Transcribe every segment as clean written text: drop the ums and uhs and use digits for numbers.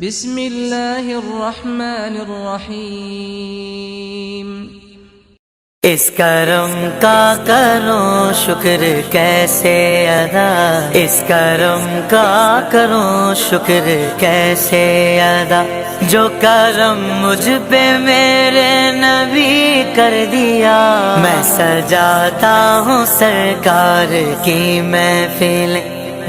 بسم اللہ الرحمن الرحیم۔ اس کرم کا کروں شکر کیسے ادا، اس کرم کا کروں شکر کیسے ادا، جو کرم مجھ پہ میرے نبی کر دیا۔ میں سجاتا ہوں سرکار کی محفل،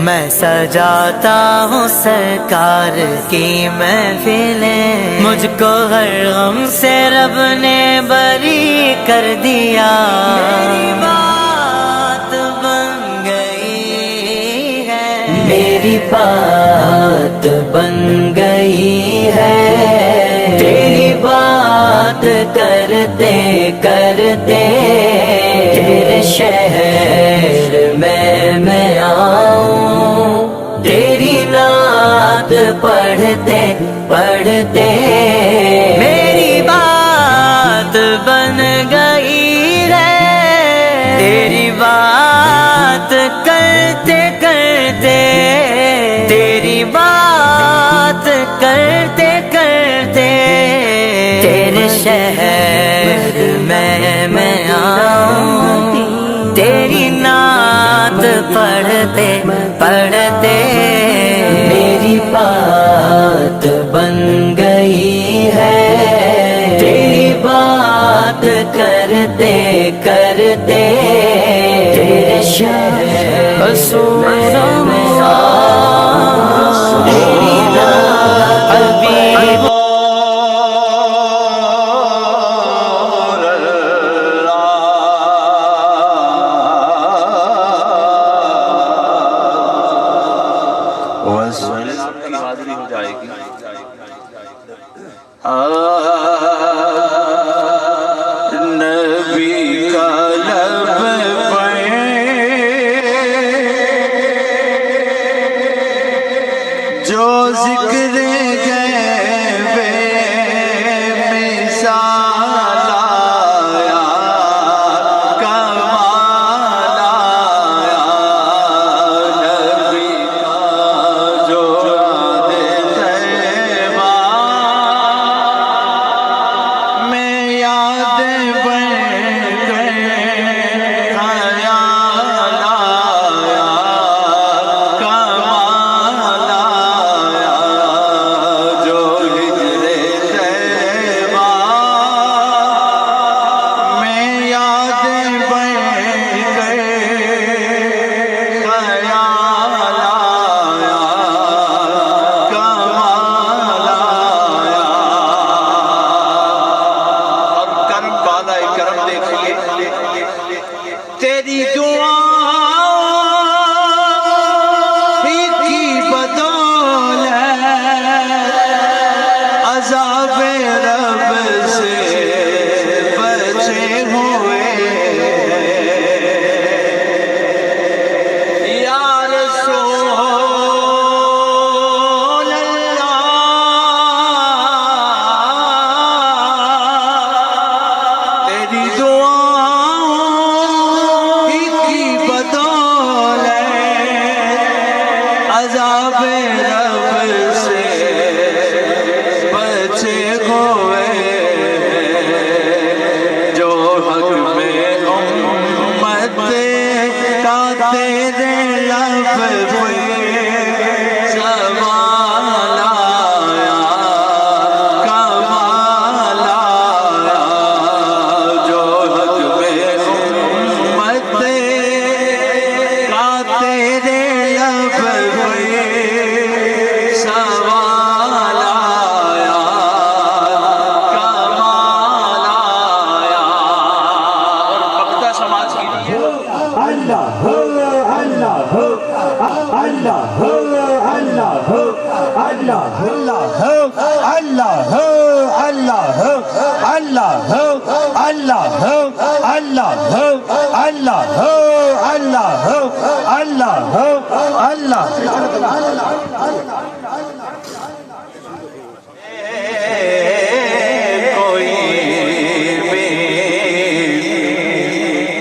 میں سجاتا ہوں سرکار کی محفلیں، مجھ کو ہر غم سے رب نے بری کر دیا۔ میری بات بن گئی ہے، میری بات بن گئی ہے، تیری بات کرتے کرتے تیرے شہر میں آؤں، تیری نعت پڑھتے پڑھتے میری بات بن گئی ہے، تیری بات کرتے کرتے تیری بات کرتے کرتے تیرے شہر میں آؤں، تیری نعت پڑھتے پڑھتے میری بات بن گئی ہے، تیری بات کرتے کرتے تیرے شہر رسول اللہ تیری نعت حبیب کی حاضری ہو جائے گی۔ نبی کا لب پہ جو ذکر غیب مثال آیا، کمال آیا، نبی کا جو تیری دعا کی بدولت عذاب رب سے بچے ہوئے، یا رسول اللہ تیری دعا عذاب رب سے بچے ہوئے، جو حق میں امت کا تیرے لب پہ سوال آیا، کمال آیا، جو حق میں امت کا تیرے لب سوال آیا، کمال آیا۔ اور بختہ سماج کی اللہ ہو اللہ ہو اللہ ہو اللہ ہو اللہ ہو اللہ ہو اللہ ہو اللہ ہو اللہ ہو اللہ ہو اللہ ہو اللہ ہو اللہ ہو اللہ کوئی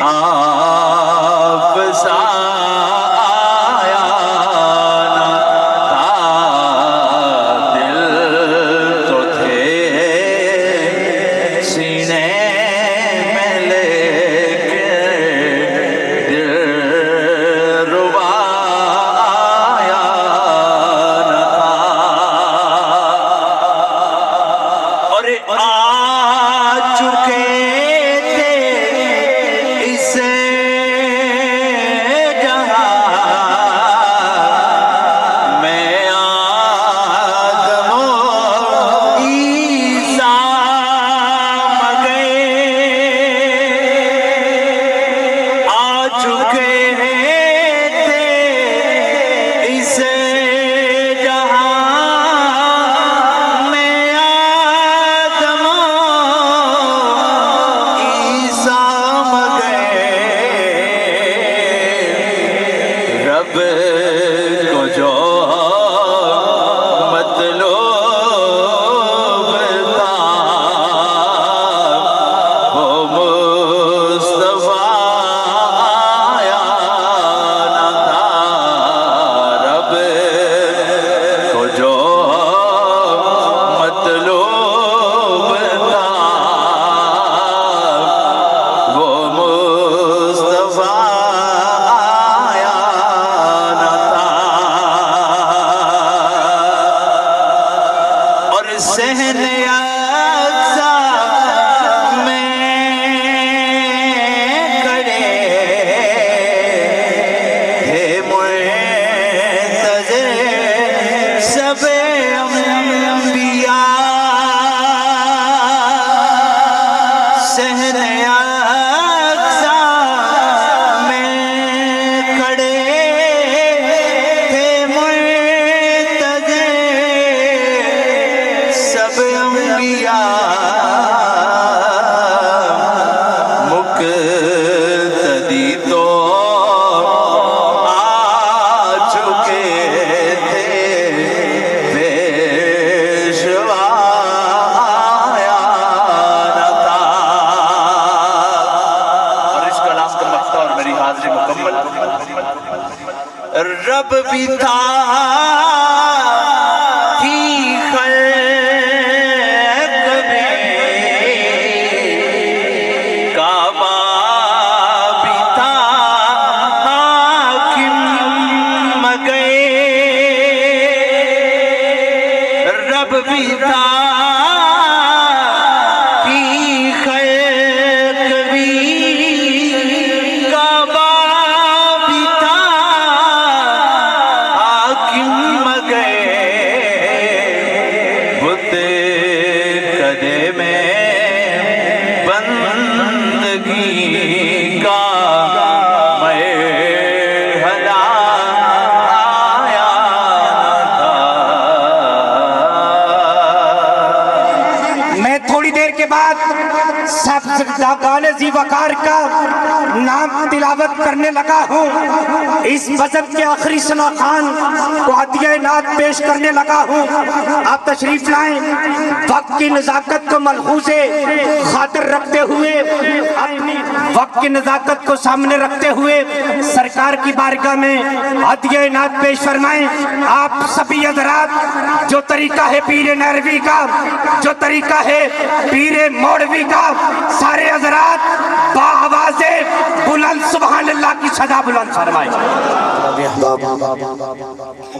آپ سا آیا نہ تھا دل کو جو مطلوب تھا وہ مصطفیٰ آیا نہ تھا، رب کو جو مطلوب تھا وہ مصطفیٰ آیا نہ تھا، اور صحن اقصی میں کھڑے تھے منتظر سب انبیاء، صحن اقصی میں کھڑے تھے منتظر سب انبیاء، مقتدی تو آ چکے تھے، پیشوا آیا نہ تھا، اور اس کلام کا مقطع اور میری حاضری مکمل۔ رب بھی تھا تھی خلق میں، کعبہ بھی تھا حاکم مگر، رب بھی تھا تھی خلق بھی، کعبہ بھی تھا حاکم مگر، بت کدے میں بندگی کا مرحلہ آیا نہ تھا۔ میں تھوڑی دیر کے بعد سابقان ذی وقار کا نام تلاوت کرنے لگا ہوں، اس غزل کے آخری ثنا خوان کو عطیہ نعت پیش کرنے لگا ہوں، آپ تشریف لائیں۔ وقت کی نزاکت کو ملحوظ خاطر رکھتے ہوئے، اپنی وقت کی نزاکت کو سامنے رکھتے ہوئے سرکار کی بارگاہ میں عطیہ نعت پیش فرمائیں۔ آپ سبھی حضرات، جو طریقہ ہے پیر نیروی کا، جو طریقہ ہے پیر موڑوی کا، سارے حضرات باآواز بلند سبحان اللہ کی صدا بلند فرمائیں۔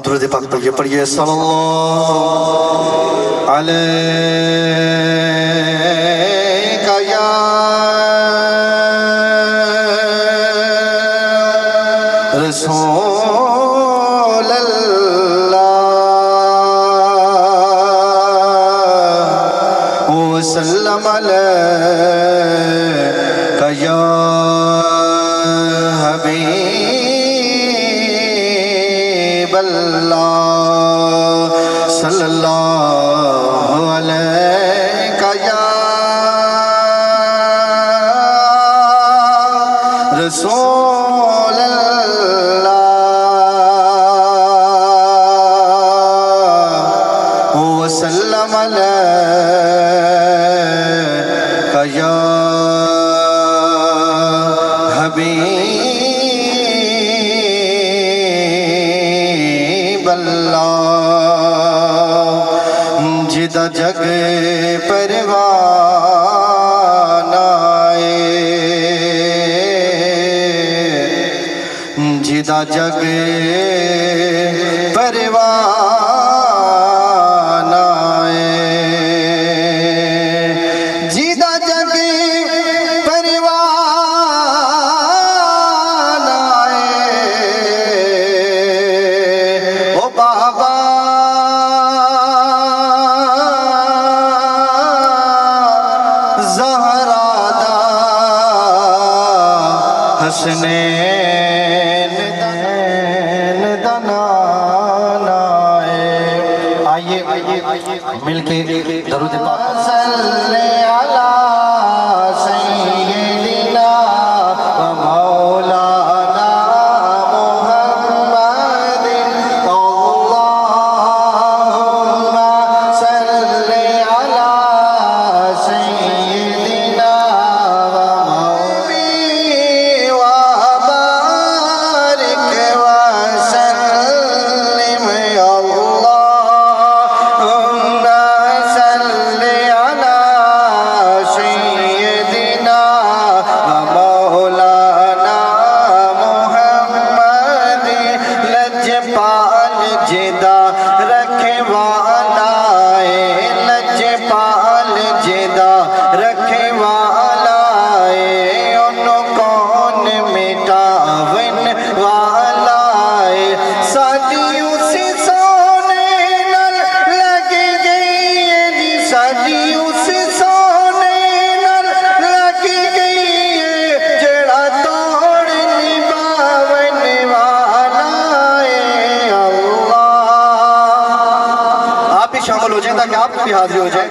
درود پاک پڑھیے پڑھیے، صلی اللہ علیہ یا رسول اللہ وسلم علیہ یا حبیب اللہ، صلی اللہ علیہ یا رسول اللہ وسلم علیہ یا حبیب اللہ، جدہ جگ پروان آئے، جدہ جگ پروان آئے، جدہ جگ پروان آئے، او بابا زہرا دا حسنین دنانا ہے۔ آئیے مل کے درود پاک صلی علی سیدنا و مولانا محمد آپ بھی حاضر ہو جائیں.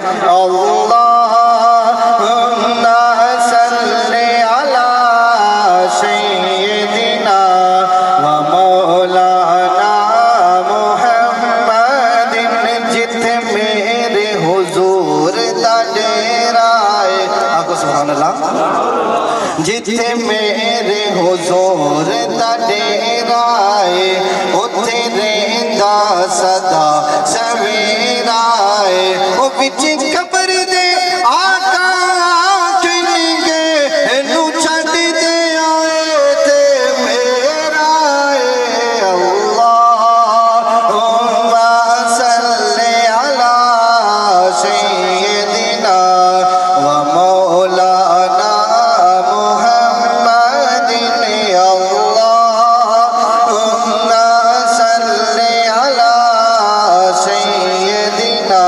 اللہم صلی علی سیدنا و مولانا محمد. جتھے میرے حضور دا ڈیرا ہے, آگو سبحان اللہ. جتھے میرے حضور دا ڈیرا ہے, اتھے رہندا صدا سویرا ہے. او وچ قبر دے آقا چن گے نو چھڈ دے آئے تے میرا ہے. اللہم صلی علی سیدنا و مولانا محمد. اللہم صلی علی سیدنا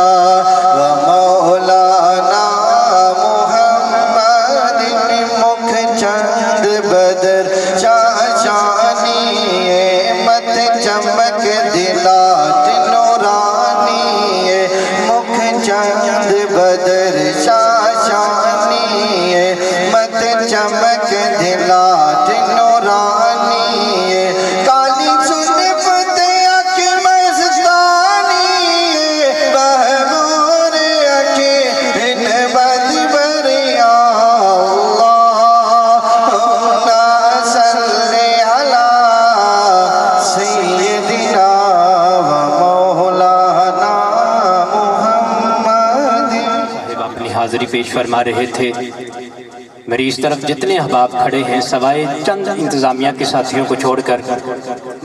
و مولانا محمد. مکھ چند بدر چاشانی مت چمک دلات نورانی. مکھ چند بدر چاشانی مت چمک دلات نورانی. کالی سن فتح اک مستانی بہمور اک ان بد بریا. اللہم صلی علی سیدنا و مولانا محمد. صاحب اپنی حاضری پیش فرما رہے تھے. میری اس طرف جتنے احباب کھڑے ہیں سوائے چند انتظامیہ کے ساتھیوں کو چھوڑ کر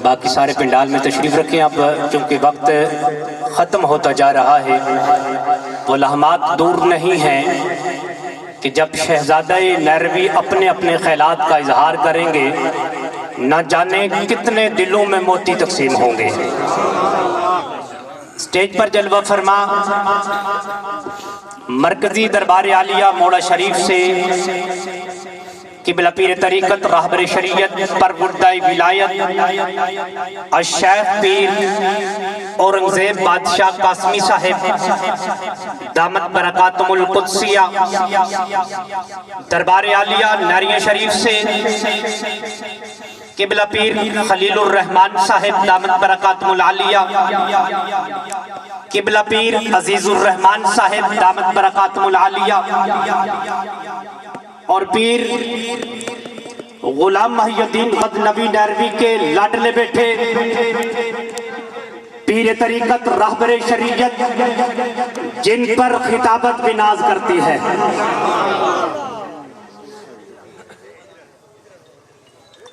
باقی سارے پنڈال میں تشریف رکھیں. اب چونکہ وقت ختم ہوتا جا رہا ہے, وہ لمحات دور نہیں ہیں کہ جب شہزادہ نیروی اپنے اپنے خیالات کا اظہار کریں گے, نہ جانے کتنے دلوں میں موتی تقسیم ہوں گے. سٹیج پر جلوہ فرما مرکزی دربار عالیہ موڑا شریف سے قبلہ پیر طریقت راہبر شریعت پروردہ ولایت الشیخ پیر اورنگزیب بادشاہ قاسمی صاحب دامت برکاتم القدسیہ دربار عالیہ ناریہ شریف سے قبلہ پیر خلیل الرحمن صاحب دامت برکاتم العالیہ, قبلہ پیر عزیز الرحمن صاحب دامت برکاتم العالیہ, اور پیر غلام محی الدین غزنوی نیروی کے لاڈلے بیٹھے پیر طریقت راہبر شریعت جن پر خطابت بھی ناز کرتی ہے.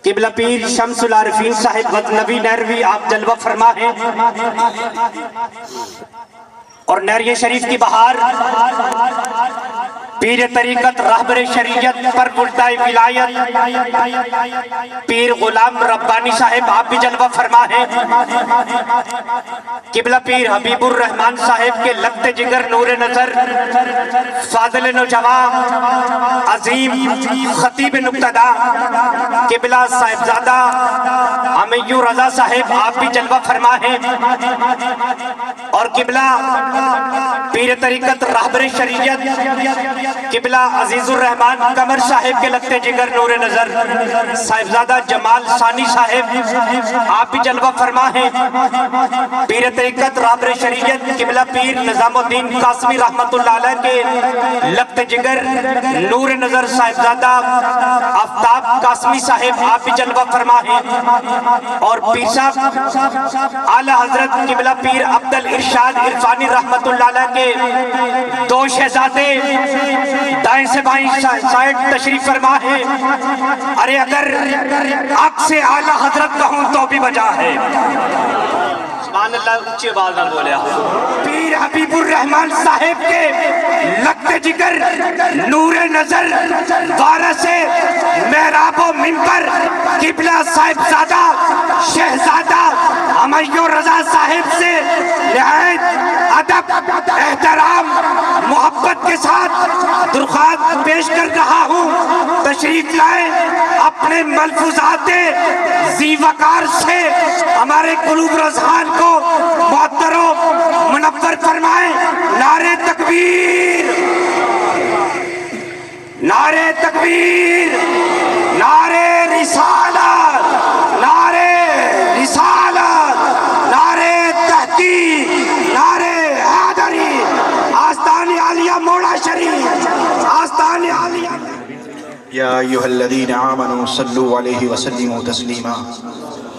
قبلہ پیر شمس العارفین صاحب غزنوی نیروی آپ جلوہ فرما ہیں. اور نیریہ شریف کی بہار پیر طریقت راہبر شریعت پروردہ ولایت پیر غلام ربانی صاحب آپ بھی جلوہ فرما ہیں. قبلہ پیر حبیب الرحمن صاحب کے لگتے جگر نور نظر فاضل نوجوان عظیم خطیب نقتدا قبلہ صاحبزادہ امیو رضا صاحب آپ بھی جلوہ فرما ہیں. اور قبلہ پیر طریقت راہبر شریعت قبلہ عزیز الرحمن قمر صاحب کے لگتے جگر نور نظر صاحبزادہ جمال ثانی صاحب آپ بھی جلوہ فرما ہیں. پیر طریقت راہبر شریعت قبلہ پیر نظام الدین قاسمی رحمت اللہ علیہ کے لگتے جگر نور نظر صاحبزادہ آفتاب قاسمی صاحب آپ بھی جلوہ فرما ہیں. اور پیر صاحب اعلی حضرت قبلہ پیر عبد الارشاد عرفانی رحمت اللہ علیہ کے دو شہزادے دائیں سے بائیں سائٹ تشریف فرما ہے. ارے اگر آگ سے اعلی حضرت کہوں تو بھی بجا ہے. سبحان اللہ, اچھی آواز نہ بولے. پیر حبیب الرحمن صاحب کے لگتے جگر نور نظر وارث محراب و منبر قبلہ صاحبزادہ شہزادہ امیو رضا صاحب سے نہایت ادب احترام محبت کے ساتھ درخواست پیش کر رہا ہوں, تشریف لائیں اپنے ملفوظات ذی وقار سے ہمارے قلوب رضحان کو معطر و منور فرمائیں. نعرہ يا أيها الذين آمنوا صلوا عليه وسلموا تسليما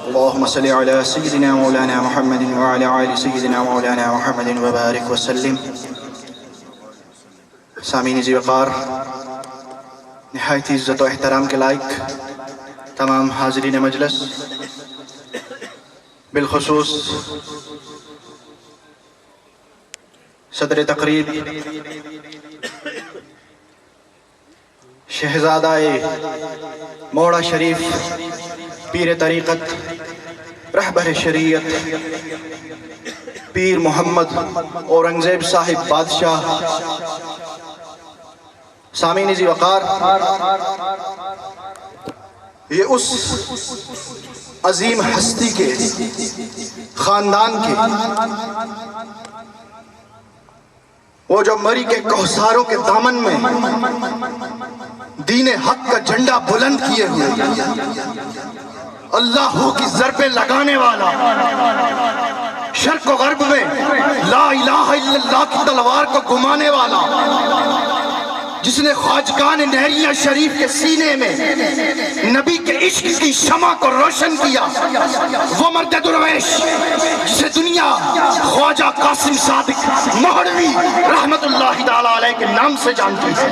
اللهم صل على سيدنا مولانا محمد وعلى آل سيدنا مولانا محمد وبارك وسلم. سامعین ذی وقار، نہایت عزت و احترام کے لائق تمام حاضرین مجلس، بالخصوص صدر تقریب شہزادہ موڑا شریف پیر طریقت رہبر شریعت پیر محمد اورنگزیب صاحب بادشاہ. سامعین ذی وقار، یہ اس عظیم ہستی کے خاندان کے وہ جو مری کے کوثاروں کے دامن میں دین حق کا جھنڈا بلند کیے ہوئے، اللہ کی ضربیں لگانے والا، شرق و غرب میں لا الہ الا اللہ کی تلوار کو گھمانے والا، جس نے خواجگان نہریہ شریف کے سینے میں نبی کے عشق کی شمع کو روشن کیا، وہ مرد درویش جسے دنیا خواجہ قاسم صادق مہروی رحمت اللہ تعالیٰ علیہ کے نام سے جانتی ہے.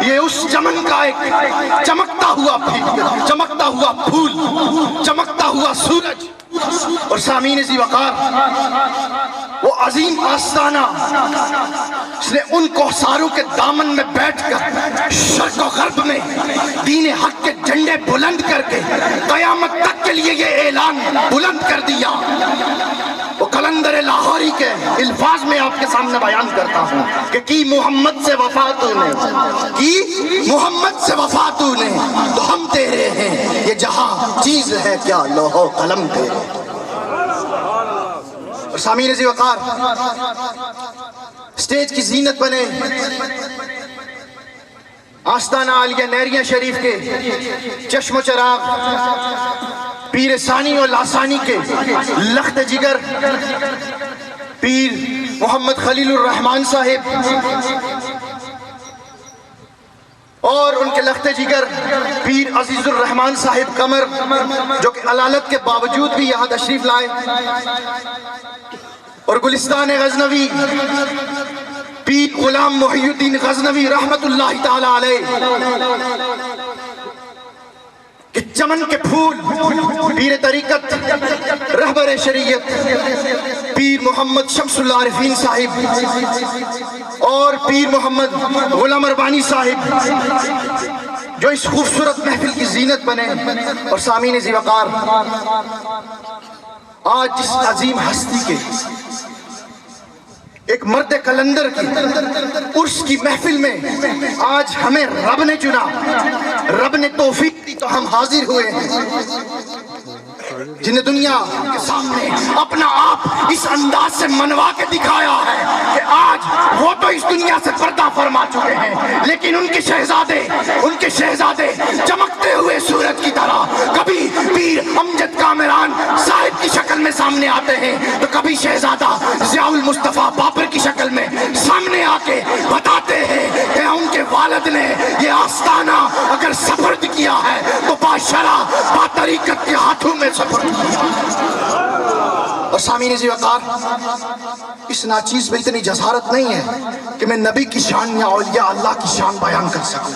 یہ اس چمن کا ایک چمکتا ہوا پھول، چمکتا ہوا سورج. اور سامعین ذی وقار، وہ عظیم آستانہ جس نے ان کوثاروں کے دامن میں بیٹھ کر شرق و غرب میں دین حق کے جھنڈے بلند کر کے قیامت تک کے لیے یہ اعلان بلند کر دیا. وہ قلندر لاہوری کے الفاظ میں آپ کے سامنے بیان کرتا ہوں کہ کی محمد سے وفا تو نے، کی محمد سے وفا تو نے، تو ہم تیرے ہیں، یہ جہاں چیز ہے کیا لوح و قلم تیرے. اور سامعین ذی وقار، سٹیج کی زینت بنے آستانہ عالیہ نہریہ شریف کے چشم و چراغ پیر ثانی و لاسانی کے لخت جگر پیر محمد خلیل الرحمن صاحب اور ان کے لخت جگر پیر عزیز الرحمن صاحب قمر، جو کہ علالت کے باوجود بھی یہاں تشریف لائے، اور گلستان غزنوی پیر غلام محی الدین غزنوی رحمت اللہ تعالیٰ علیہ کہ چمن کے پھول پیر طریقت رہبر شریعت پیر محمد شمس العارفین صاحب اور پیر محمد غلام اربانی صاحب جو اس خوبصورت محفل کی زینت بنے. اور سامعین ذی وقار، آج جس عظیم ہستی کے ایک مرد قلندر کی عرس کی محفل میں آج ہمیں رب نے چنا، رب نے توفیق دی تو ہم حاضر ہوئے ہیں، جنہیں دنیا کے سامنے اپنا آپ اس انداز سے منوا کے دکھایا ہے کہ آج وہ تو اس دنیا سے پردہ فرما چکے ہیں، لیکن ان کے شہزادے چمکتے ہوئے سورج کی طرح کبھی پیر امجد کامران صاحب کی شکل میں سامنے آتے ہیں، تو کبھی شہزادہ ضیاء المصطفیٰ بابر کی شکل میں سامنے آ کے بتاتے ہیں کہ ان کے والد نے یہ آستانہ اگر سپرد کیا ہے تو باشرہ با طریقت کے ہاتھوں میں سپرد کیا. اور سامعین ذی وقار، اس ناچیز میں اتنی جسارت نہیں ہے کہ میں نبی کی شان یا اولیاء اللہ کی شان بیان کر سکوں.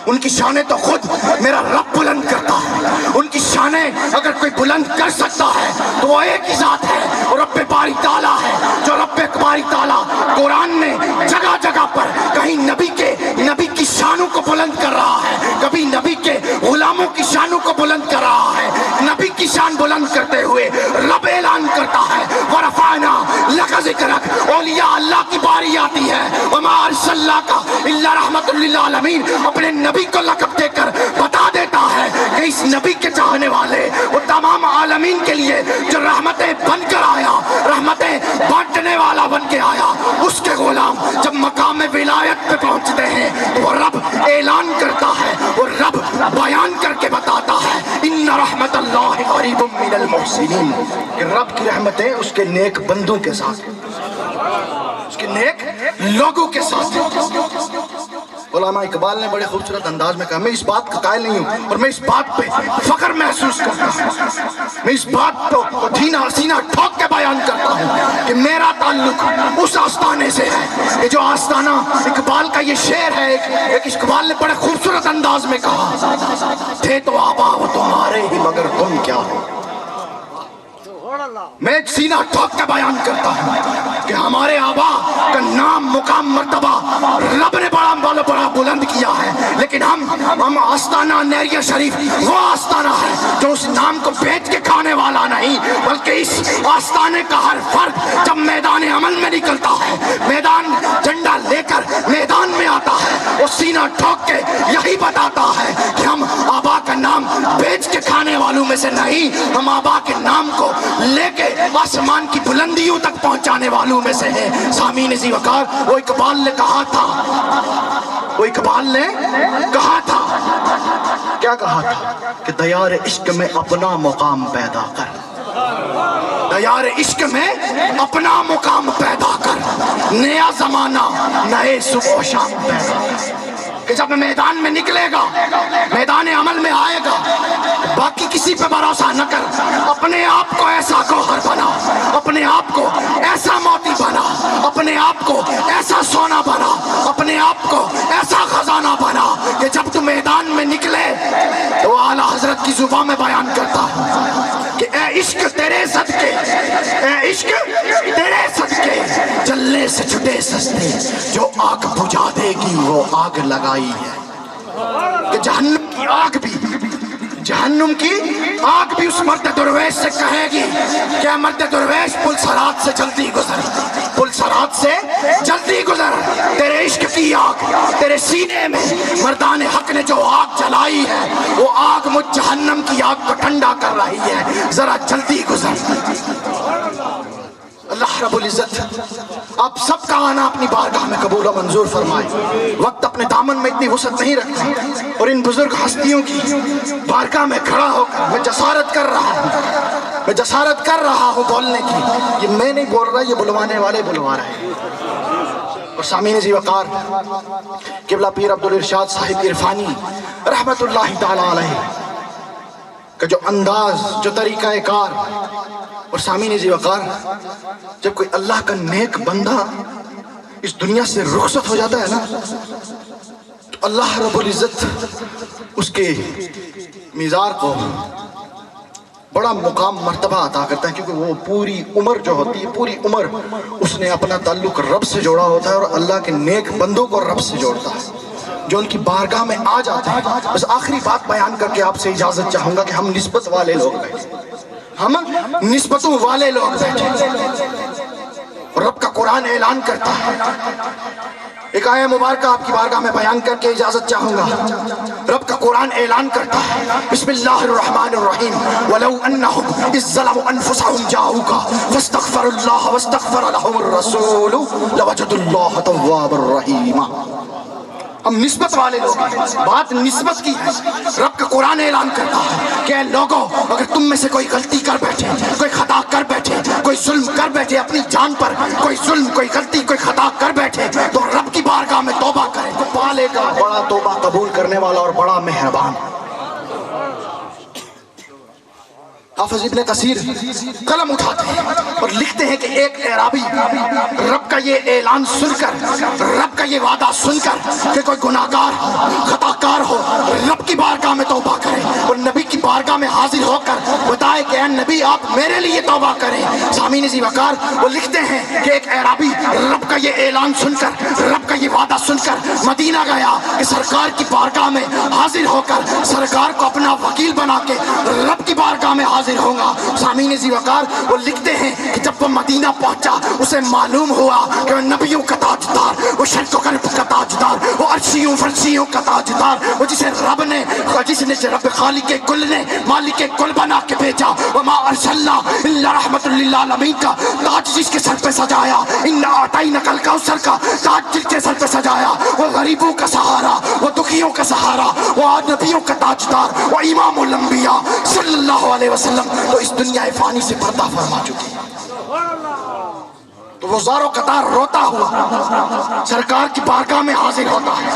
ان کی شانیں تو خود میرا رب بلند کرتا ہے. ان کی شانیں اگر کوئی بلند کر سکتا ہے تو وہ ایک ہی ذات ہے، اور رب باری تعالیٰ ہے، جو رب باری تعالیٰ قرآن میں جگہ جگہ پر کہیں نبی کی شانوں کو بلند کر رہا ہے، کبھی نبی کے غلاموں کی شانوں کو بلند کر رہا ہے. نبی کی شان بلند کرتے ہوئے رب اعلان کرتا ہے وَرَفَعْنَا لَكَ ذِكْرَكَ. اولیاء اللہ کی باری آتی ہے وَمَا أَرْسَلْنَاكَ إِلَّا رَحْمَةً لِلْعَالَمِينَ، اپنے نبی کو لقب دے کر بتا دیتا ہے کہ اس نبی کے چاہنے والے وہ تمام عالمین کے لیے جو رحمتیں بن کر آیا، رحمتیں بانٹنے والا بن کے آیا، اس کے غلام جب مقام ولایت پہ پہنچتے ہیں وہ رب اعلان کرتا ہے، وہ رب بیان کر کے بتاتا ہے ان رحمت اللہ قریب من المحسنین، کہ رب کی رحمتیں اس کے نیک بندوں کے ساتھ، اس کے نیک لوگوں کے ساتھ. علامہ اقبال نے بڑے خوبصورت انداز میں کہا میں اس بات کا قائل نہیں ہوں اور میں اس بات پہ فخر محسوس کرتا ہوں، میں اس بات کو سینہ ٹھوک کے بیان کرتا ہوں کہ میرا تعلق اس آستانے سے ہے کہ جو آستانہ اقبال کا یہ شعر ہے، ایک اقبال نے بڑے خوبصورت انداز میں کہا تھے تو آبا وہ تمہارے ہی مگر تم کیا ہو۔ میں سینہ ٹھوک کے بیان کرتا ہوں کہ ہمارے آبا کا نام مقام مرتبہ رب نے بڑا بلند کیا ہے، لیکن ہم آستانہ نیریہ شریف وہ آستانہ ہے جو اس نام کو بیچ کے کھانے والا نہیں، بلکہ اس آستانے کا ہر فرد جب میدان عمل میں نکلتا ہے، میدان جھنڈا لے کر میدان میں آتا ہے، وہ سینہ ٹھوک کے یہی بتاتا ہے کہ ہم آبا کا نام بیچ کے کھانے والوں میں سے نہیں، ہم آبا کے نام کو لے کے آسمان کی بلندیوں تک پہنچانے والوں میں سے ہے۔ سامعین عزیز وقار، وہ اقبال نے کہا تھا کیا کہا تھا کہ دیار عشق میں اپنا مقام پیدا کر، دیار عشق میں اپنا مقام پیدا کر، نیا زمانہ نئے صبح و شام پیدا کر، کہ جب میدان میں نکلے گا، میدان عمل میں آئے گا، باقی کسی پہ بھروسہ نہ کر، اپنے آپ کو ایسا گوہر بنا، اپنے آپ کو ایسا موتی بنا، اپنے آپ کو ایسا سونا بنا، اپنے آپ کو ایسا خزانہ بنا کہ جب تو میدان میں نکلے تو اعلیٰ حضرت کی زبان میں بیان کرتا ہوں کہ اے عشق تیرے صدقے، اے عشق تیرے صدقے جلنے سے چھٹے سستے، جو آگ بجھا دے گی وہ آگ لگائی ہے، کہ جہنم کی آگ بھی اس مرد درویش سے کہے گی کہ مرد درویش پل صراط سے جلدی گزر، پل صراط سے جلدی گزر، تیرے عشق کی آگ تیرے سینے میں مردان حق نے جو آگ جلائی ہے وہ آگ مجھ جہنم کی آگ کو ٹھنڈا کر رہی ہے، ذرا جلدی گزر۔ اللہ رب العزت آپ سب کا آنا اپنی بارگاہ میں قبول و منظور فرمائے۔ وقت اپنے دامن میں اتنی وسعت نہیں رکھتا اور ان بزرگ ہستیوں کی بارگاہ میں کھڑا ہو کر میں جسارت کر رہا ہوں بولنے کی، یہ میں نہیں بول رہا، یہ بلوانے والے بلوا رہے ہیں۔ اور سامعین عزیز وقار، قبلہ پیر عبدالارشاد صاحب عرفانی رحمت اللہ تعالی علیہ کا جو انداز، جو طریقہ کار، اور سامعین عزیز وقار، جب کوئی اللہ کا نیک بندہ اس دنیا سے رخصت ہو جاتا ہے نا تو اللہ رب العزت اس کے میزار کو بڑا مقام مرتبہ عطا کرتا ہے، کیونکہ وہ پوری عمر جو ہوتی ہے، پوری عمر اس نے اپنا تعلق رب سے جوڑا ہوتا ہے اور اللہ کے نیک بندوں کو رب سے جوڑتا ہے جو ان کی بارگاہ میں آ جاتے ہیں۔ بس آخری بات بیان کر کے آپ سے اجازت چاہوں گا کہ ہم نسبت والے لوگ بیٹھے، ہم نسبتوں والے لوگ بیٹھے، رب کا قرآن اعلان کرتا ہے، ایک آیہ مبارکہ آپ کی بارگاہ میں بیان کر کے اجازت چاہوں گا۔ رب کا قرآن اعلان کرتا ہے، بسم اللہ الرحمن الرحیم، وَلَوْ أَنَّهُمْ إِذْ ظَلَمُوا أَنفُسَهُمْ جَاءُوكَ فَاسْتَغْفَرُوا اللَّهَ وَاسْتَغْفَرَ لَهُمُ الرَّسُولُ لَوَجَدُوا اللَّهَ تَوَّابًا رَحِيمًا۔ ہم نسبت والے لوگ ہیں، بات نسبت کی ہے۔ رب کا قرآن اعلان کرتا ہے کہ اے لوگوں، اگر تم میں سے کوئی غلطی کر بیٹھے، کوئی خطا کر بیٹھے، کوئی ظلم کر بیٹھے اپنی جان پر، کوئی ظلم، کوئی غلطی، کوئی خطا کر بیٹھے تو رب کی بارگاہ میں توبہ کرے، تو پالے گا بڑا توبہ قبول کرنے والا اور بڑا مہربان۔ حافظ ابن کثیر قلم اٹھاتے ہیں اور لکھتے ہیں کہ ایک اعرابی رب کا یہ اعلان سن کر، رب کا یہ وعدہ سن کر کہ کوئی گناہگار ہو، خطا کار ہو، رب کی بارگاہ میں توبہ کرے اور نبی کی بارگاہ میں حاضر ہو کر بتائے کہ اے نبی آپ میرے لیے توبہ کریں۔ سامعین عزیز وقار، وہ لکھتے ہیں کہ ایک اعرابی رب کا یہ اعلان سن کر، رب کا یہ وعدہ سن کر مدینہ گیا کہ سرکار کی بارگاہ میں حاضر ہو کر سرکار کو اپنا وکیل بنا کے رب کی بارگاہ میں حاضر ہوں گا۔ سامعین عزیز وقار، وہ لکھتے ہیں کہ جب وہ مدینہ پہنچا اسے معلوم ہوا کہ وہ نبیوں کا تاجدار، وہ شرق و غرب کا تاجدار، وہ عرشیوں فرشیوں کا تاجدار، وہ جسے رب نے رب خالق کل نے مالک کل بنا کے بھیجا، وما ارسلنا الا رحمت للعالمین کا تاج جس کے سر پہ سجایا، انا اعطینک الکوثر کا تاج جس کے سر پہ سجایا، وہ غریبوں کا سہارا، وہ دکھیوں کا سہارا، وہ نبیوں کا تاجدار، وہ امام الانبیاء صلی اللہ علیہ وسلم تو اس دنیا فانی سے پردہ فرما چکی ہے۔ تو وہ زار و قطار روتا ہوا سرکار کی بارگاہ میں حاضر ہوتا ہے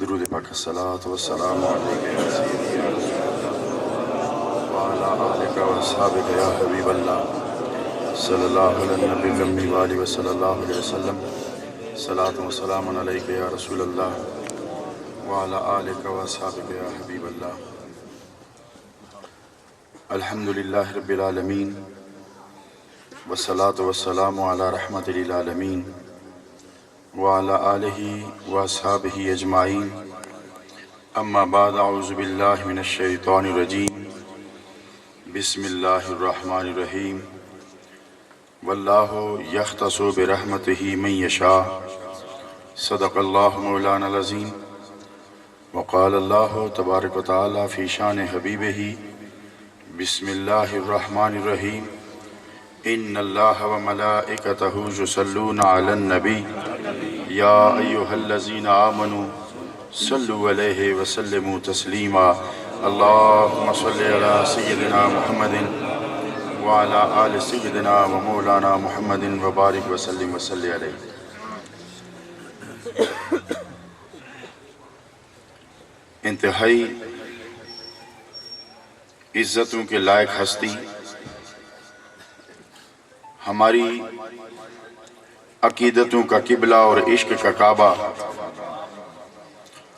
درود پاک الصلاۃ والسلام علیک یا سیدی یا رسول اللہ وعلی آلک و اصحابک یا حبیب اللہ صلی اللہ علی النبی الامی وآلہ وصلی اللہ علیہ وسلم صلاۃ و سلام علیک یا رسول اللہ وعلی آلک و اصحابک یا حبیب اللہ. الحمدللہ رب العالمین والصلاۃ والسلام علی رحمت للعالمین وعلی آلہ واصحابہ اجمعین. اما بعد اعوذ باللہ من الشیطان الرجیم. بسم اللہ الرحمن الرحیم. واللہ یختص برحمتہ من یشاء. صدق اللہ مولانا العظیم. وقال اللہ تبارک و تعالی فی شان حبیبہ بسم اللہ الرحمن الرحیم. ان اللہ وملائکتہ یصلون علی النبی یا ایہا الذین آمنوا صلوا علیہ وسلموا تسلیما. اللہم صل علی سیدنا محمد وعلی آل سیدنا و مولانا محمد وبارک وسلم وصلی علیہ. انتہائی عزتوں کے لائق ہستی ہماری عقیدتوں کا قبلہ اور عشق کا کعبہ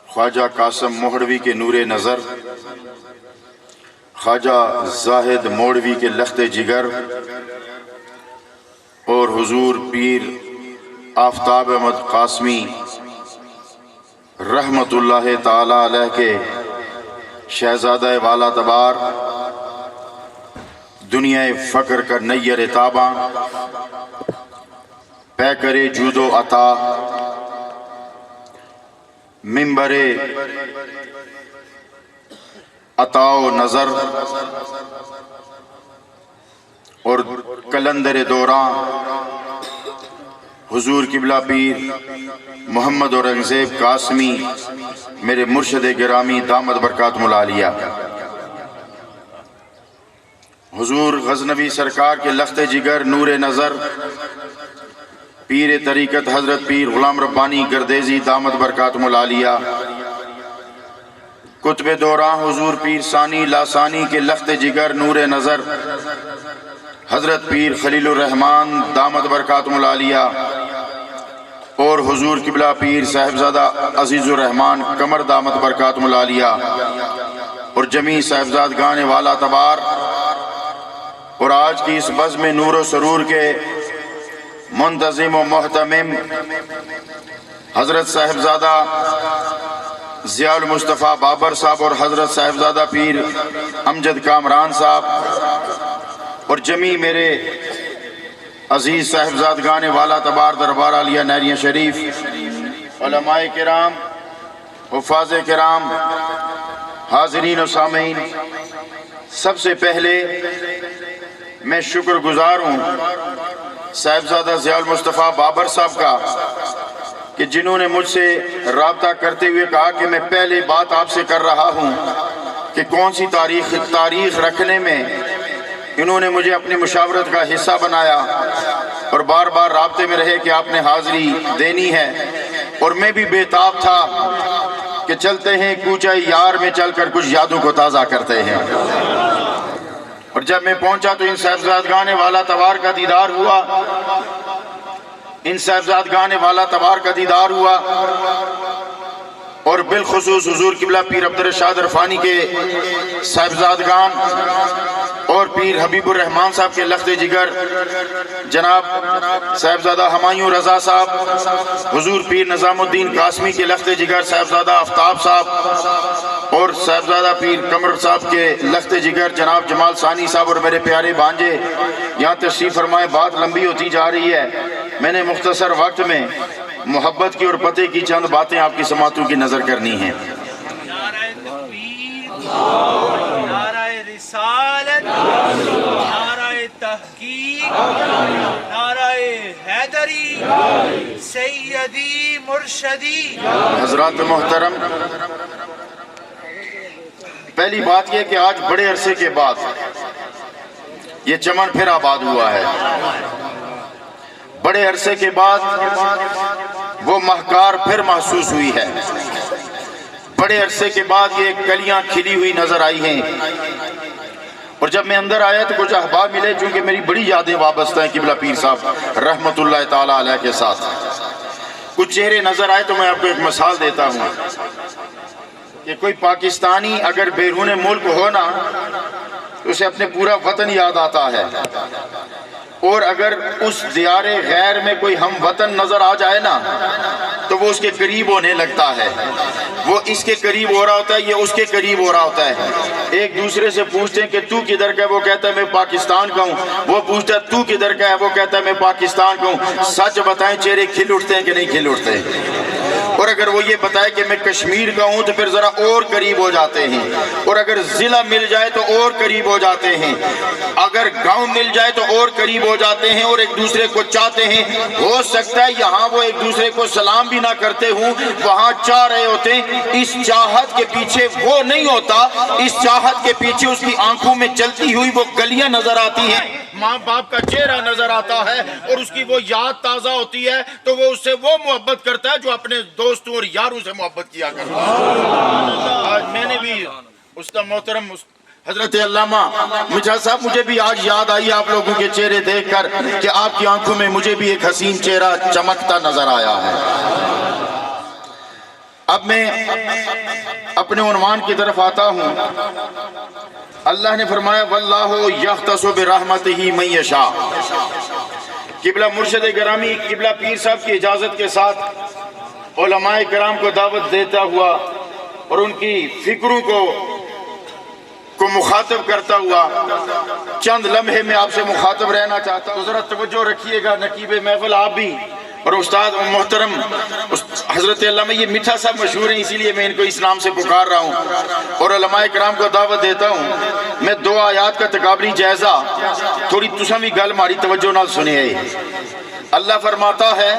خواجہ قاسم موہڑوی کے نور نظر، خواجہ زاہد موڑوی کے لخت جگر اور حضور پیر آفتاب احمد قاسمی رحمت اللہ تعالی علیہ کے شہزادہ والا تبار، دنیا فقر کا نیر تاباں، پے کرے جود و عطا، منبر عطا و نظر اور کلندر دوراں حضور قبلہ پیر محمد اورنگزیب قاسمی میرے مرشد گرامی دامت برکاتہم العالیہ. حضور غزنوی سرکار کے لخت جگر نور نظر پیر طریقت حضرت پیر غلام ربانی گردیزی دامت برکاتہم العالیہ، کتب دوراں حضور پیر ثانی لاسانی کے لخت جگر نور نظر حضرت پیر خلیل الرحمن دامت برکاتہم العالیہ، اور حضور قبلہ پیر صاحبزادہ عزیز الرحمن قمر دامت برکاتہم العالیہ، اور جمیع صاحبزادگان والا تبار، اور آج کی اس بزم نور و سرور کے منتظم و محتمم حضرت صاحبزادہ ضیاء المصطفیٰ بابر صاحب اور حضرت صاحبزادہ پیر امجد کامران صاحب، اور جمیع میرے عزیز صاحبزادگان والا تبار دربار عالیہ نیریہ شریف، علماء کرام، حفاظ کرام، حاضرین و سامعین، سب سے پہلے میں شکر گزار ہوں صاحبزادہ ضیاء المصطفیٰ بابر صاحب کا کہ جنہوں نے مجھ سے رابطہ کرتے ہوئے کہا کہ میں پہلے بات آپ سے کر رہا ہوں کہ کون سی تاریخ رکھنے میں انہوں نے مجھے اپنی مشاورت کا حصہ بنایا، اور بار بار رابطے میں رہے کہ آپ نے حاضری دینی ہے، اور میں بھی بے تاب تھا کہ چلتے ہیں کوچہ یار میں چل کر کچھ یادوں کو تازہ کرتے ہیں. اور جب میں پہنچا تو ان صاحبزادگان والا تبار کا دیدار ہوا، ان صاحبزادگان والا تبار کا دیدار ہوا، اور بالخصوص حضور قبلہ پیر عبدالرشاد عرفانی کے صاحبزادگان اور پیر حبیب الرحمن صاحب کے لخت جگر جناب صاحبزادہ ہمایوں رضا صاحب، حضور پیر نظام الدین قاسمی کے لخت جگر صاحبزادہ آفتاب صاحب، اور صاحبزادہ پیر قمر صاحب کے لخت جگر جناب جمال ثانی صاحب، اور میرے پیارے بانجے یہاں تشریف فرمائے. بات لمبی ہوتی جا رہی ہے، میں نے مختصر وقت میں محبت کی اور پتے کی چند باتیں آپ کی سماعتوں کی نظر کرنی ہیں. نعرہ تکبیر، نعرہ رسالت، نعرہ تحقیق، نعرہ حیدری، سیدی مرشدی. حضرات محترم، پہلی بات یہ کہ آج بڑے عرصے کے بعد یہ چمن پھر آباد ہوا ہے. بڑے عرصے کے بعد وہ مہکار پھر محسوس ہوئی ہے۔ بڑے عرصے کے بعد یہ کلیاں کھلی ہوئی نظر آئی ہیں، اور جب میں اندر آیا تو کچھ احباب ملے چونکہ میری بڑی یادیں وابستہ ہیں قبلہ پیر صاحب رحمۃ اللہ تعالیٰ علیہ کے ساتھ۔ کچھ چہرے نظر آئے تو میں آپ کو ایک مثال دیتا ہوں کہ کوئی پاکستانی اگر بیرون ملک ہو نا تو اسے اپنے پورا وطن یاد آتا ہے، اور اگر اس دیار غیر میں کوئی ہم وطن نظر آ جائے نا تو وہ اس کے قریب ہونے لگتا ہے، وہ اس کے قریب ہو رہا ہوتا ہے، یہ اس کے قریب ہو رہا ہوتا ہے۔ ایک دوسرے سے پوچھتے ہیں کہ تو کدھر کا ہے، وہ کہتا ہے میں پاکستان کا ہوں، وہ پوچھتا ہے تو کدھر کا ہے، وہ کہتا ہے میں پاکستان کا ہوں۔ سچ بتائیں چہرے کھل اٹھتے ہیں کہ نہیں کھل اٹھتے؟ اور اگر وہ یہ بتائے کہ میں کشمیر کا ہوں تو پھر ذرا اور قریب ہو جاتے ہیں، اور اگر ضلع مل جائے تو اور قریب ہو جاتے ہیں، اگر گاؤں مل جائے تو اور قریب ہو جاتے ہیں، اور ایک دوسرے کو چاہتے ہیں۔ ہو سکتا ہے یہاں وہ ایک دوسرے کو سلام بھی نہ کرتے ہوں، وہاں چاہ رہے ہوتے ہیں۔ اس چاہت کے پیچھے وہ نہیں ہوتا، اس چاہت کے پیچھے اس کی آنکھوں میں چلتی ہوئی وہ گلیاں نظر آتی ہیں، ماں باپ کا چہرہ نظر آتا ہے، اور اس کی وہ یاد تازہ ہوتی ہے تو وہ اس سے وہ محبت کرتا ہے جو اپنے دوستوں اور یاروں سے محبت کیا کرتا ہے۔ آج میں نے بھی استاد محترم حضرت علامہ مجاز صاحب، مجھے بھی آج یاد آئی آپ لوگوں کے چہرے دیکھ کر کہ آپ کی آنکھوں میں مجھے بھی ایک حسین چہرہ چمکتا نظر آیا ہے۔ اب میں اپنے عنوان کی طرف آتا ہوں۔ اللہ نے فرمایا واللہ یختص برحمتہ من یشاء۔ قبلہ مرشد گرامی قبلہ پیر صاحب کی اجازت کے ساتھ علماء کرام کو دعوت دیتا ہوا اور ان کی فکروں کو مخاطب کرتا ہوا چند لمحے میں آپ سے مخاطب رہنا چاہتا ہوں۔ تو ذرا توجہ رکھیے گا نقیب محفل آپ بھی اور استاد محترم حضرت علامہ، یہ میٹھا صاحب مشہور ہیں اسی لیے میں ان کو اس نام سے پکار رہا ہوں، اور علماء کرام کو دعوت دیتا ہوں۔ میں 2 آیات کا تقابلی جائزہ تھوڑی تساں بھی گل ماری توجہ نال سنیے۔ اللہ فرماتا ہے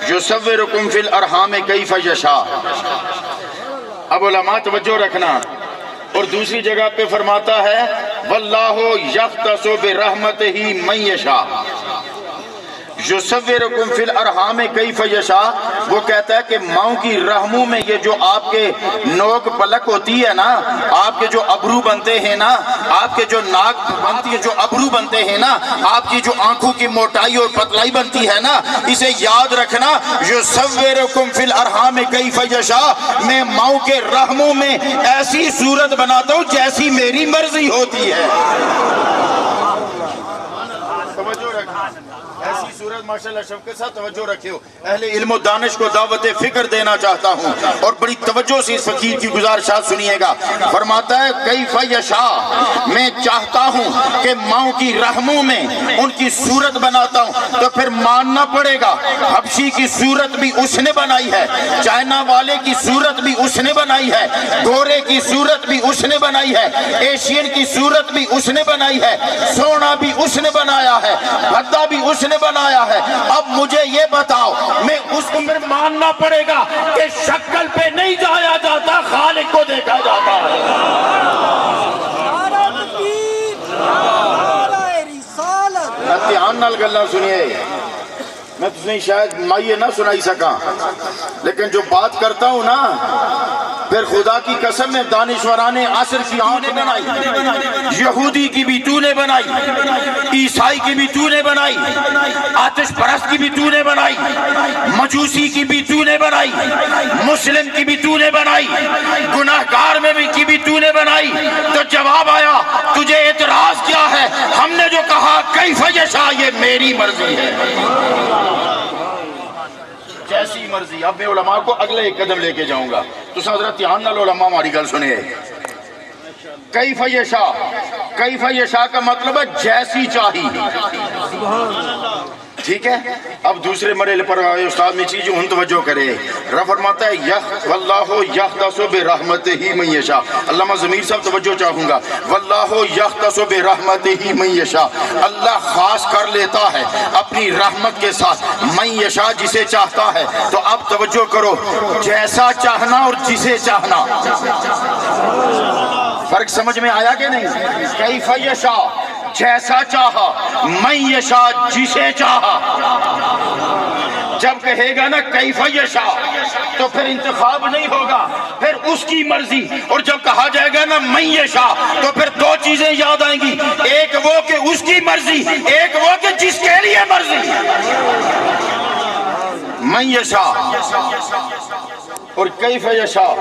یصورکم فی الارحام کیف یشاء۔ اب علماء توجہ رکھنا، اور دوسری جگہ پہ فرماتا ہے واللہ یختص برحمتہ من یشاء۔ یصورکم فی الارحام کیف یشاء، وہ کہتا ہے کہ ماؤں کی رحموں میں یہ جو آپ کے نوک پلک ہوتی ہے نا، آپ کے جو ابرو بنتے ہیں نا، آپ کے جو ناک بنتی ہے، جو ابرو بنتے ہیں نا، آپ کی جو آنکھوں کی موٹائی اور پتلائی بنتی ہے نا، اسے یاد رکھنا یصورکم فی الارحام کیف یشاء، میں ماؤں کے رحموں میں ایسی صورت بناتا ہوں جیسی میری مرضی ہوتی ہے۔ توجہ رکھنا، ایسی صورت ماشاءاللہ شفقت کے ساتھ توجہ رکھے ہو۔ اہل علم و دانش کو دعوت فکر دینا چاہتا ہوں، اور بڑی توجہ سے اس فقیر کی گزارشات سنیے گا۔ فرماتا ہے کیف یشاء، میں چاہتا ہوں کہ ماؤں کی رحموں میں ان کی صورت بناتا ہوں، تو پھر ماننا پڑے گا حبشی کی صورت بھی اس نے بنائی ہے، چائنا والے کی صورت بھی اس نے بنائی ہے، گورے کی صورت بھی اس نے بنائی ہے، ایشین کی صورت بھی اس نے بنائی ہے، سونا بھی اس نے بنایا ہے، بھدا بھی اس نے بنایا ہے۔ اب مجھے یہ بتاؤ، میں اس کو پھر ماننا پڑے گا کہ شکل پہ نہیں جایا جاتا، خالق کو دیکھا جاتا ہے۔ دھیان نال گلاں سنیے، میں تسیں شاید مائیے نہ سنائی سکا، لیکن جو بات کرتا ہوں نا، پھر خدا کی قسم میں دانشوران عصر کی آنکھ بنائی، یہودی کی بھی تو نے بنائی، عیسائی کی بھی تو نے بنائی، آتش پرست کی بھی تو نے بنائی، مجوسی کی بھی تو نے بنائی، مسلم کی بھی تو نے بنائی، گناہگار میں بھی کی بھی تو نے بنائی۔ تو جواب آیا تجھے اعتراض کیا ہے؟ ہم نے جو کہا کیف یشاء، یہ میری مرضی ہے، جیسی مرضی۔ اب میں علماء کو اگلے ایک قدم لے کے جاؤں گا، تو حضرت دھیان نال علماء ہماری گل سنیں۔ کیف یشاء، کیف یشاء کا مطلب ہے جیسی چاہی، ٹھیک ہے۔ اب دوسرے مرحلے پر استاد میں چیز ہن توجہ کرے، رب فرماتا ہے واللہ یختص برحمتہ من یشاء۔ علامہ ضمیر صاحب توجہ چاہوں گا، واللہ یختص برحمتہ من یشاء، اللہ خاص کر لیتا ہے اپنی رحمت کے ساتھ من یشاء، جسے چاہتا ہے۔ تو اب توجہ کرو، جیسا چاہنا اور جسے چاہنا، فرق سمجھ میں آیا کہ نہیں؟ کیف یشاء جیسا چاہا، من یشاء جسے چاہا۔ جب کہے گا نا کیف یشاء تو پھر انتخاب نہیں ہوگا، پھر اس کی مرضی. اور جب کہا جائے گا نا من یشاء تو پھر دو چیزیں یاد آئیں گی، ایک وہ کہ اس کی مرضی، ایک وہ کہ جس کے لیے مرضی. من یشاء اور کیف یشاء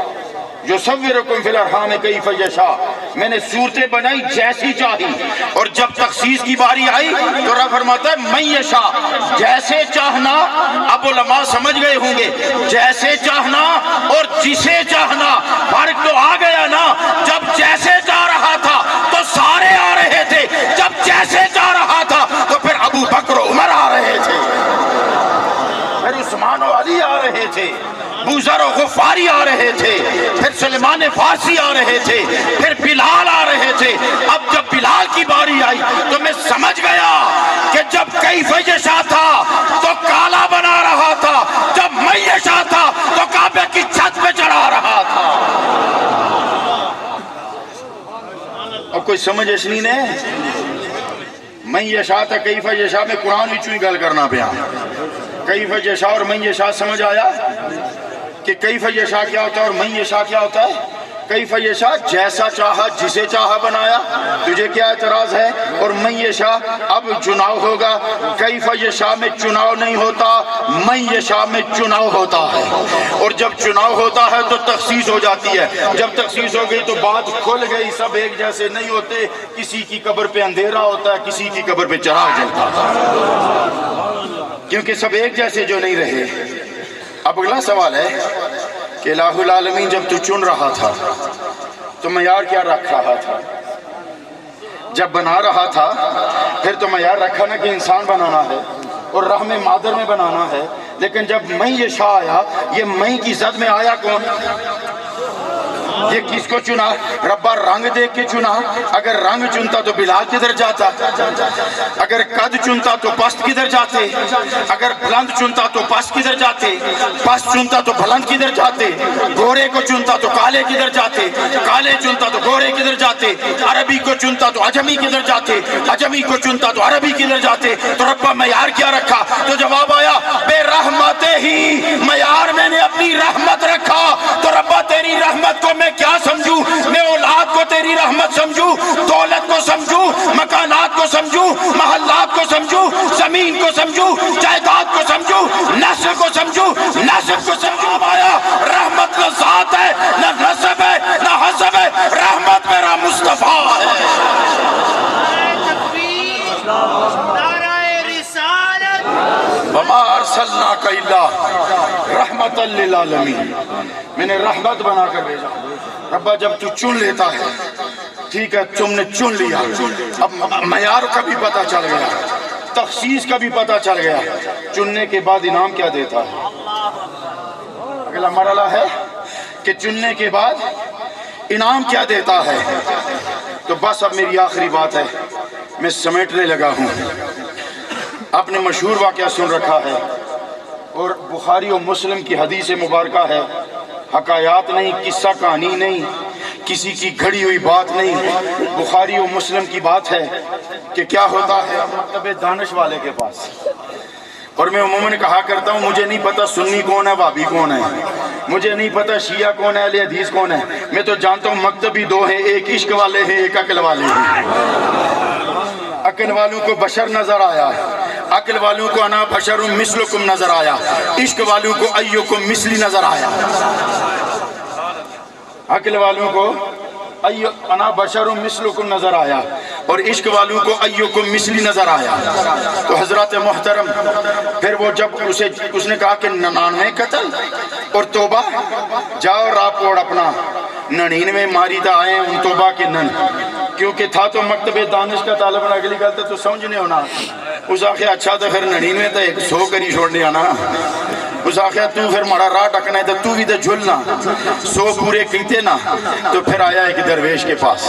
یصورکم فی الارحام کیف یشاء. میں نے صورتیں بنائی جیسی چاہی، اور جب تخصیص کی باری آئی تو رب فرماتا ہے من یشاء، جیسے چاہنا. اب علماء سمجھ گئے ہوں گے جیسے چاہنا اور جسے چاہنا فرق تو آ گیا نا. جب جیسے چاہ رہا تھا تو سارے آ رہے تھے، جب جیسے چاہ رہا تھا تو پھر ابو بکر و عمر آ رہے تھے، پھر عثمان و علی آ رہے تھے، بوذر و غفاری آ رہے تھے، پھر سلمان فارسی آ رہے تھے، پھر بلال آ رہے تھے. اب جب بلال کی باری آئی تو میں سمجھ گیا کہ جب کیف یشاء تھا تو کالا بنا رہا تھا، جب من یشاء تھا تو کعبے کی چھت پہ چڑھا رہا تھا. اب کوئی سمجھ اس نہیں نے من یشاء تھا کیف یشاء میں قرآن وچوں ہی گل کرنا پیا. کیف یشاء اور من یشاء سمجھ آیا کہ کیف یشاء کیا ہوتا ہے اور من یشاء کیا ہوتا ہے؟ کیف یشاء جیسا چاہا جسے چاہا بنایا، تجھے کیا اعتراض ہے؟ اور من یشاء اب چناؤ ہوگا. کیف یشاء میں چناؤ نہیں ہوتا، من یشاء میں چناؤ ہوتا ہے. اور جب چناؤ ہوتا ہے تو تخصیص ہو جاتی ہے. جب تخصیص ہو گئی تو بات کھل گئی، سب ایک جیسے نہیں ہوتے. کسی کی قبر پہ اندھیرا ہوتا ہے، کسی کی قبر پہ چراغ جلتا ہے، کیونکہ سب ایک جیسے جو نہیں رہے. اب اگلا سوال ہے کہ الہ العالمین جب تو چن رہا تھا تو معیار کیا رکھ رہا تھا؟ جب بنا رہا تھا پھر تو معیار رکھا نا کہ انسان بنانا ہے اور رحم مادر میں بنانا ہے. لیکن جب من یشاء آیا، یہ من کی زد میں آیا کون؟ یہ کس کو چنا؟ ربا رنگ دیکھ کے چنا. اگر رنگ چنتا تو بلال کدھر جاتا، اگر قد چنتا تو پست کدھر جاتے، اگر بلند چنتا تو پست کدھر جاتے، پست چنتا تو بلند کدھر جاتے، گورے کو چنتا تو کالے کدھر جاتے، کالے چنتا تو گورے کدھر جاتے، عربی کو چنتا تو عجمی کدھر جاتے، عجمی کو چنتا تو عربی کدھر جاتے. تو ربا معیار کیا رکھا؟ تو جواب آیا بے رحمت ہی معیار میں نے اپنی رحمت رکھا. تو ربا تیری رحمت کو میں کیا سمجھوں؟ میں اولاد کو تیری رحمت سمجھوں، دولت کو سمجھوں، مکانات کو سمجھوں، محلات کو سمجھوں، زمین کو سمجھوں، جائیداد کو سمجھوں، نسل کو سمجھوں، نسب کو سمجھوں. آیا رحمت نہ ذات ہے، نہ نسب ہے، نہ حسب ہے، رحمت میرا مصطفیٰ ہے. وما ارسلناک الا رحمت للعالمین. میں نے رحمت بنا کر بھیجا. ربا جب تو چن لیتا ہے، ٹھیک ہے تم نے چن لیا، اب معیار کا بھی پتہ چل گیا، تخصیص کا بھی پتہ چل گیا، چننے کے بعد انعام کیا دیتا ہے. اگلا مرحلہ ہے کہ چننے کے بعد انعام کیا دیتا ہے. تو بس اب میری آخری بات ہے، میں سمیٹنے لگا ہوں. آپ نے مشہور واقعہ سن رکھا ہے اور بخاری و مسلم کی حدیث مبارکہ ہے، حکایات نہیں، قصہ کہانی نہیں، کسی کی گھڑی ہوئی بات نہیں، بخاری و مسلم کی بات ہے کہ کیا ہوتا ہے مکتب دانش والے کے پاس. اور میں عموماً کہا کرتا ہوں مجھے نہیں پتا سنی کون ہے وہابی کون ہے، مجھے نہیں پتا شیعہ کون ہے اہل حدیث کون ہے. میں تو جانتا ہوں مکتبی دو ہیں، ایک عشق والے ہیں، ایک عقل والے ہیں. عقل والوں کو بشر نظر آیا، عقل والوں کو انا بشر مثلکم نظر آیا، عشق والوں کو ایکم مثلی نظر آیا. عقل والوں کو انا بشر مثلکم نظر آیا اور عشق والوں کو ایکم مثلی نظر آیا. تو حضرات محترم پھر وہ جب اس نے کہا کہ 99 قتل اور توبہ، جاؤ راپوڑ اپنا 99 ماری تا آئے ان توبہ کے نن، کیونکہ تھا تو مکتب دانش کا طالب. اگلی گل تو سمجھنے ہونا. اس آخر اچھا تو پھر 99 تو 100 کری چھوڑنے آنا. اس آخر تو پھر مڑا راہ ٹکنا ہے تو بھی تو جھلنا 100 پورے کیتے نا. تو پھر آیا ایک درویش کے پاس،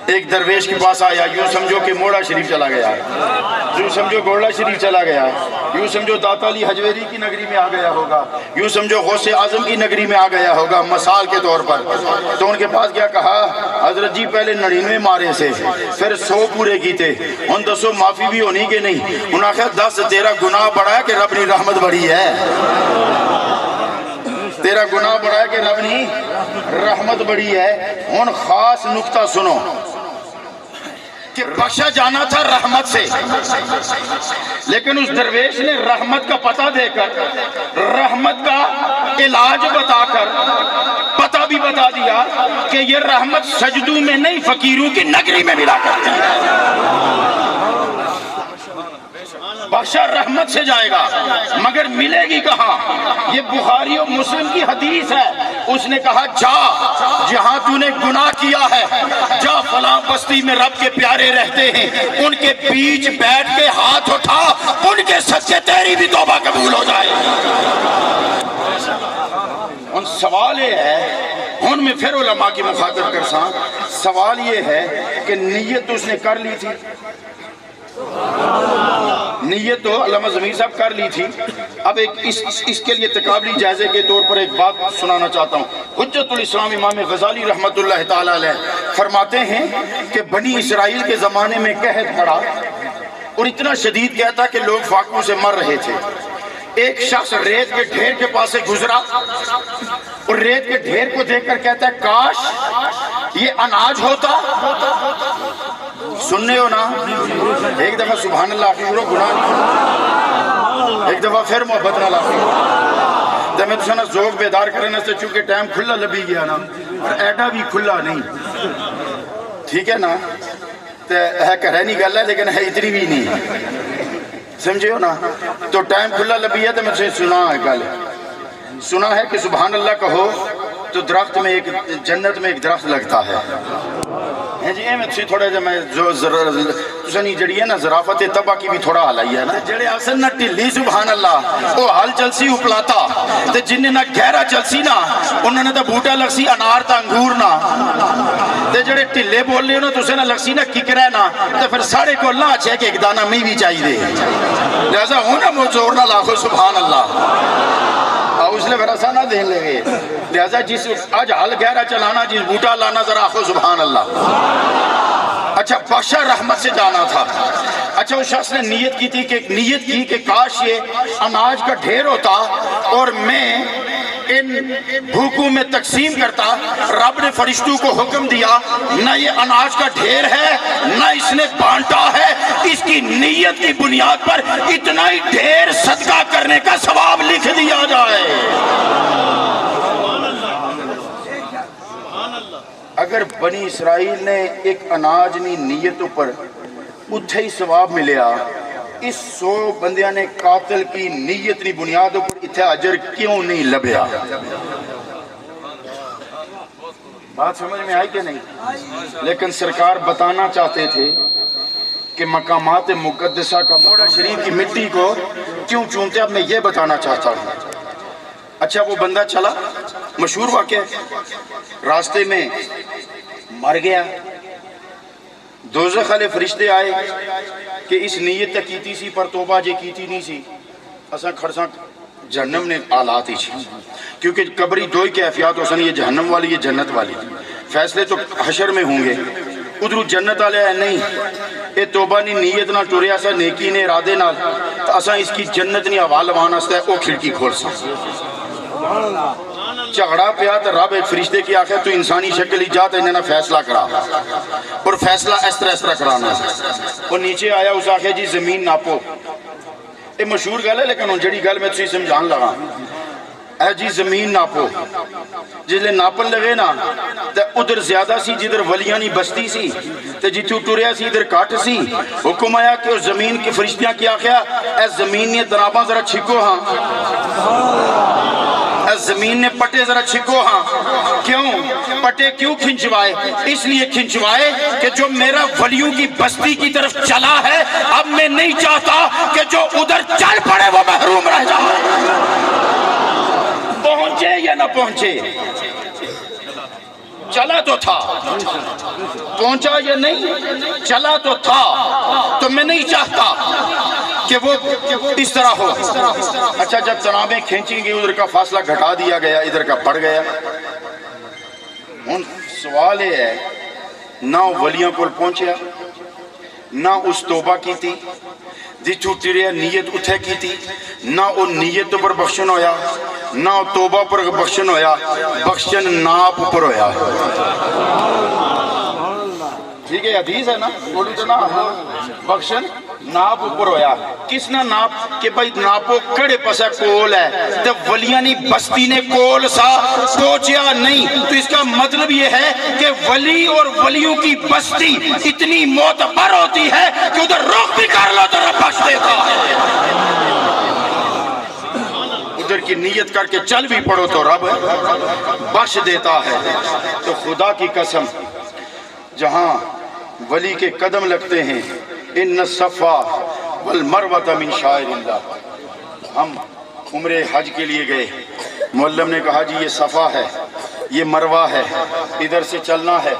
ایک درویش کے پاس آیا. یوں سمجھو کہ موڑا شریف چلا گیا، یوں سمجھو گوڑا شریف چلا گیا. یوں سمجھو داتا علی حجویری کی نگری میں آ گیا ہوگا، یوں سمجھو غوث اعظم کی نگری میں آ گیا ہوگا مثال کے طور پر. تو ان کے پاس کیا کہا حضرت جی پہلے 99 مارے سے پھر 100 پورے کیتے، ان 10 معافی بھی ہونی کہ نہیں؟ انہوں نے کہا 10 تیرا گناہ بڑا ہے کہ رب نے رحمت بڑی ہے، تیرا گناہ بڑا ہے کہ رب نے رحمت بڑی ہے. ان خاص نکتہ سنو کہ بخشا جانا تھا رحمت سے، لیکن اس درویش نے رحمت کا پتہ دے کر، رحمت کا علاج بتا کر پتہ بھی بتا دیا کہ یہ رحمت سجدوں میں نہیں فقیروں کی نگری میں ملا کرتی ہے. بخشا رحمت سے جائے گا مگر ملے گی کہاں؟ یہ بخاری و مسلم کی حدیث ہے. اس نے کہا جا جہاں تو نے گناہ کیا ہے، جا فلاں بستی میں رب کے پیارے رہتے ہیں، ان کے بیچ بیٹھ کے ہاتھ اٹھا، ان کے صدقے تیری بھی توبہ قبول ہو جائے. ان سوال یہ ہے، ان میں پھر علماء کی مخاطب کرساں، سوال یہ ہے کہ نیت تو اس نے کر لی تھی، نیت تو علامہ ضمیر صاحب کر لی تھی. اب ایک اس کے لیے تقابلی جائزے کے طور پر ایک بات سنانا چاہتا ہوں. حجت الاسلام امام غزالی رحمت اللہ تعالی علیہ فرماتے ہیں کہ بنی اسرائیل کے زمانے میں قحط پڑا اور اتنا شدید کہتا کہ لوگ فاقوں سے مر رہے تھے. ایک شخص ریت کے ڈھیر کے پاس سے گزرا اور ریت کے ڈھیر کو دیکھ کر کہتا ہے کاش یہ اناج ہوتا. سننے ہو نا؟ ایک دفعہ سبحان اللہ آخری کرو، گناہ نہیں، ایک دفعہ پھر محبت نہ لاخری. جب میں تو ذوق بیدار کرنے سے چونکہ ٹائم کھلا لبی گیا نا اور ایڈا بھی کھلا نہیں، ٹھیک ہے نا؟ ہے کہرینی گل ہے لیکن ہے اتنی بھی نہیں، سمجھے ہو نا؟ تو ٹائم کھلا لبی ہے تو میں سے سنا ہے گل، سنا ہے کہ سبحان اللہ کہو تو درخت میں ایک جنت میں ایک درخت لگتا ہے. جی میں تھوڑا جا میں جو تسانی جڑی ہے نا ظرافت تبا کی بھی تھوڑا حلائی ہے نا، جڑے اصل نہ ٹلی سبحان اللہ وہ حل چلسی اپلاتا تے جنہیں نہ گہرا چلسی نا انہوں نے تا بوٹا لگسی انار تا انگور نا، تے جڑے ٹلے بول لے نا تسے نہ لگسی نا ککرہ نا، تے پھر ساڑے کو اللہ اچھے کہ ایک دانہ میں بھی چاہی دے. لہذا ہونا مجھور نہ لاکھو سبحان اللہ، اس نے بھرسا نہ دین لگے. لہذا جس آج حل گہرا چلانا، جس بوٹا لانا ذرا آخو سبحان اللہ. اچھا بخشا رحمت سے جانا تھا. اچھا اس شخص نے نیت کی کہ کاش یہ اناج کا ڈھیر ہوتا اور میں ان بھوکوں میں تقسیم کرتا. رب نے فرشتوں کو حکم دیا نہ یہ اناج کا ڈھیر ہے نہ اس نے بانٹا ہے، اس کی نیت کی بنیاد پر اتنا ہی ڈھیر صدقہ کرنے کا ثواب لکھ دیا جائے. اگر بنی اسرائیل نے ایک اناج نی نیتوں پر اتھے ہی ثواب ملیا، اس 100 بندیاں نے قاتل کی نیت نی بنیادوں پر اتھے اجر کیوں نہیں لبیا؟ بات سمجھ میں آئی کہ نہیں؟ لیکن سرکار بتانا چاہتے تھے کہ مقامات مقدسہ کا موڑا شریف کی مٹی کو کیوں چونتے. اب میں یہ بتانا چاہتا ہوں. اچھا وہ بندہ چلا، مشہور واقعہ، راستے میں مر گیا. دوزخ والے فرشتے آئے کہ اس نیت تک کیتی سی پر توبہ جے کیتی نہیں سی، اساں کھڑساں جہنم نے آلات ہی چھ، کیونکہ قبری دو ہی کیفیات ہو سن، یہ جہنم والی یہ جنت والی. فیصلے تو حشر میں ہوں گے. ادھر جنت والے نہیں، یہ توبہ نی نیت نہ ٹوریا سا نیکی نے ارادے نال، تو اساں اس کی جنت نی حوالہ وان واسطے او کھڑکی کھول سا. جھگڑا پیا تو رب ایک فرشتے کی آخر تو انسانی شکل ہی جاتا انہیں فیصلہ کرا، اور فیصلہ اس طرح کرانا. وہ نیچے آیا اس آخر جی زمین ناپو. یہ مشہور گل ہے لیکن جڑی گل میں تسی سمجھان لگا. اے جی زمین ناپو. جس لئے ناپن لگے نا تو ادھر زیادہ سی جدھر ولیاں نی بستی سی، تو جتو ٹوریا سی ادھر کاٹ سی. حکم آیا کہ اس زمین کی فرشتیاں کیا کیا اے زمین نے دراباں ذرا چھکو ہاں، زمین نے پٹے ذرا چھکو ہاں. کیوں پٹے کیوں کھنچوائے؟ اس لیے کھنچوائے کہ جو میرا ولیوں کی بستی کی طرف چلا ہے اب میں نہیں چاہتا کہ جو ادھر چل پڑے وہ محروم رہ جائے. پہنچے یا نہ پہنچے، چلا تو تھا، پہنچا یا نہیں چلا تو تھا. تو میں نہیں چاہتا کہ وہ اس طرح ہو. اچھا جب تنابیں کھینچیں گے ادھر کا فاصلہ گھٹا دیا گیا, ادھر کا بڑھ گیا. سوال یہ ہے نہ ولیوں کو پہنچیا نہ اس توبہ کی تھی جتھو تیرے نیت اتھے کی تھی, نہ وہ نیت پر بخشن ہویا نہ توبہ پر بخشن ہویا, بخشن ناپ پر ہویا. ٹھیک ہے حدیث ہے نا, بولو تو نا, بخشن ناپ اوپر ہویا. کس نہ ناپ کہ بھائی ناپو کڑے پسے کول ہے تو ولیانی بستی نے کول سا پہنچیا نہیں, تو اس کا مطلب یہ ہے کہ ولی اور ولیوں کی بستی اتنی معتبر ہوتی ہے کہ ادھر روک بھی کر لو تو رب بخش دیتا ہے. ادھر کی نیت کر کے چل بھی پڑو تو رب بخش دیتا ہے. تو خدا کی قسم جہاں ولی کے قدم لگتے ہیں, ان الصفا والمروۃ من شعائر اللہ. ہم عمرے حج کے لیے گئے, معلم نے کہا جی یہ صفا ہے, یہ مروہ ہے, ادھر سے چلنا ہے,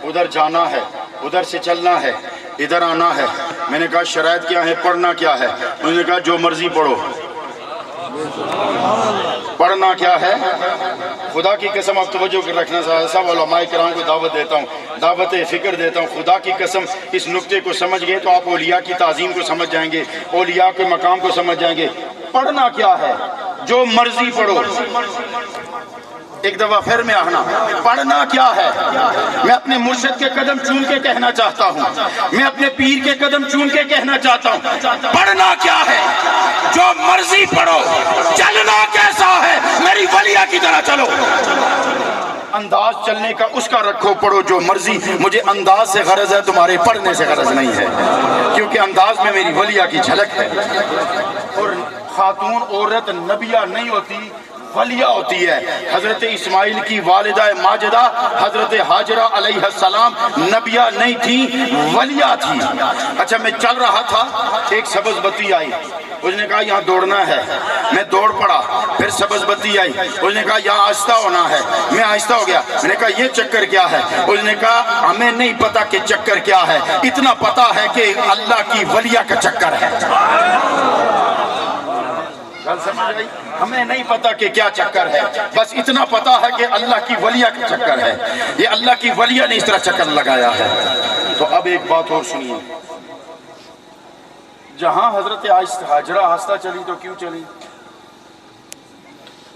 ادھر جانا ہے, ادھر سے چلنا ہے, ادھر آنا ہے. میں نے کہا شرائط کیا ہے, پڑھنا کیا ہے؟ انہوں نے کہا جو مرضی پڑھو. پڑھنا کیا ہے؟ خدا کی قسم اب توجہ کر رکھنا, سب علماء کرام کو دعوت دیتا ہوں, دعوت فکر دیتا ہوں. خدا کی قسم اس نقطے کو سمجھ گئے تو آپ اولیاء کی تعظیم کو سمجھ جائیں گے, اولیاء کے مقام کو سمجھ جائیں گے. پڑھنا کیا ہے؟ جو مرضی پڑھو. ایک دفعہ پھر میں آنا, پڑھنا کیا ہے؟ میں اپنے مرشد کے قدم چون کے کہنا چاہتا ہوں, میں اپنے پیر کے قدم چون کے کہنا چاہتا ہوں. پڑھنا کیا ہے؟ جو مرضی پڑھو. چلنا کیسا ہے؟ میری ولیہ کی طرح چلو. انداز چلنے کا اس کا رکھو, پڑھو جو مرضی. مجھے انداز سے غرض ہے, تمہارے پڑھنے سے غرض نہیں ہے, کیونکہ انداز میں میری ولیہ کی جھلک ہے. اور خاتون عورت نبیہ نہیں ہوتی, ولیہ ہوتی ہے. حضرت اسماعیل کی والدہ ماجدہ حضرت حاجرہ علیہ السلام نبیہ نہیں تھی, ولیہ تھی. اچھا میں چل رہا تھا, ایک سبز بتی آئی, اس نے کہا یہاں دوڑنا ہے. میں دوڑ پڑا. پھر سبز بتی آئی, اس نے کہا یہاں آہستہ ہونا ہے. میں آہستہ ہو گیا. میں نے کہا یہ چکر کیا ہے؟ اس نے کہا ہمیں نہیں پتا کہ چکر کیا ہے, اتنا پتا ہے کہ اللہ کی ولیہ کا چکر ہے. سمجھ گئی؟ ہمیں نہیں پتا کہ کیا چکر ہے, بس اتنا پتا ہے کہ اللہ کی ولیہ کا چکر ہے. یہ اللہ کی ولیہ نے اس طرح چکر لگایا ہے. تو اب ایک بات اور سنیے, جہاں حضرت حاجرہ آہستہ چلی تو کیوں چلی؟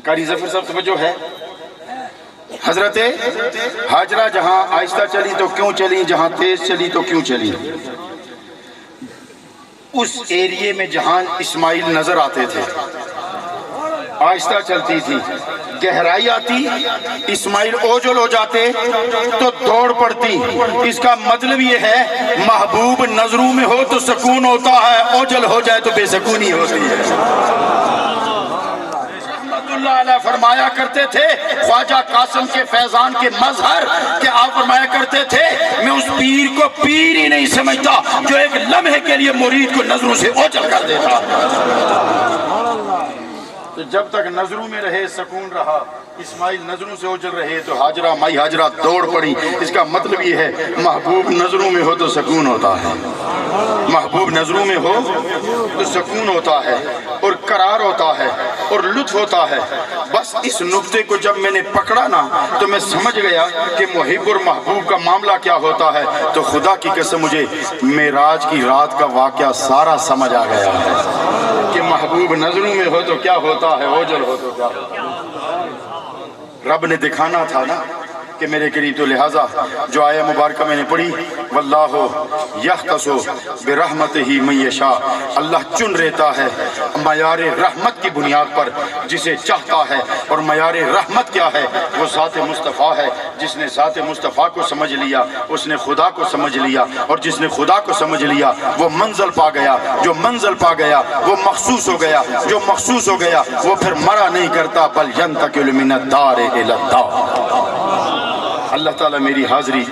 قاری ظفر صاحب توجہ ہے. حضرت حاجرہ جہاں آہستہ چلی تو کیوں چلی, جہاں تیز چلی تو کیوں چلی؟ اس ایریے میں جہاں اسماعیل نظر آتے تھے آہستہ چلتی تھی, گہرائی آتی اسماعیل اوجل ہو جاتے تو دوڑ پڑتی. اس کا مطلب یہ ہے محبوب نظروں میں ہو تو سکون ہوتا ہے, اوجل ہو جائے تو بے سکونی ہوتی ہے. اللہ علیہ فرمایا کرتے تھے, خواجہ قاسم کے فیضان کے مظہر کہ آپ فرمایا کرتے تھے میں اس پیر کو پیر ہی نہیں سمجھتا جو ایک لمحے کے لیے مرید کو نظروں سے اوجل کر دیتا. تو جب تک نظروں میں رہے سکون رہا, اسماعیل نظروں سے اوجل رہے تو حاجرہ مائی حاجرہ دوڑ پڑی. اس کا مطلب یہ ہے محبوب نظروں میں ہو تو سکون ہوتا ہے, محبوب نظروں میں ہو تو سکون ہوتا ہے اور قرار ہوتا ہے اور لطف ہوتا ہے. بس اس نقطے کو جب میں نے پکڑا نا تو میں سمجھ گیا کہ محب اور محبوب کا معاملہ کیا ہوتا ہے. تو خدا کی قسم مجھے معراج کی رات کا واقعہ سارا سمجھ آ گیا ہے کہ محبوب نظروں میں ہو تو کیا ہوتا ہے, اوجل ہو تو کیا ہوتا ہے. رب نے دکھانا تھا نا کہ میرے قریب, تو لہٰذا جو آیہ مبارکہ میں نے پڑھی واللہ یختص برحمتہ من یشاء, اللہ چن لیتا ہے معیار رحمت کی بنیاد پر جسے چاہتا ہے. اور معیار رحمت کیا ہے؟ وہ ذات مصطفیٰ ہے. جس نے ذات مصطفیٰ کو سمجھ لیا اس نے خدا کو سمجھ لیا, اور جس نے خدا کو سمجھ لیا وہ منزل پا گیا. جو منزل پا گیا وہ مخصوص ہو گیا, جو مخصوص ہو گیا وہ پھر مرا نہیں کرتا, بل ینتقل من الدار الی الدار. اللہ تعالیٰ میری حاضری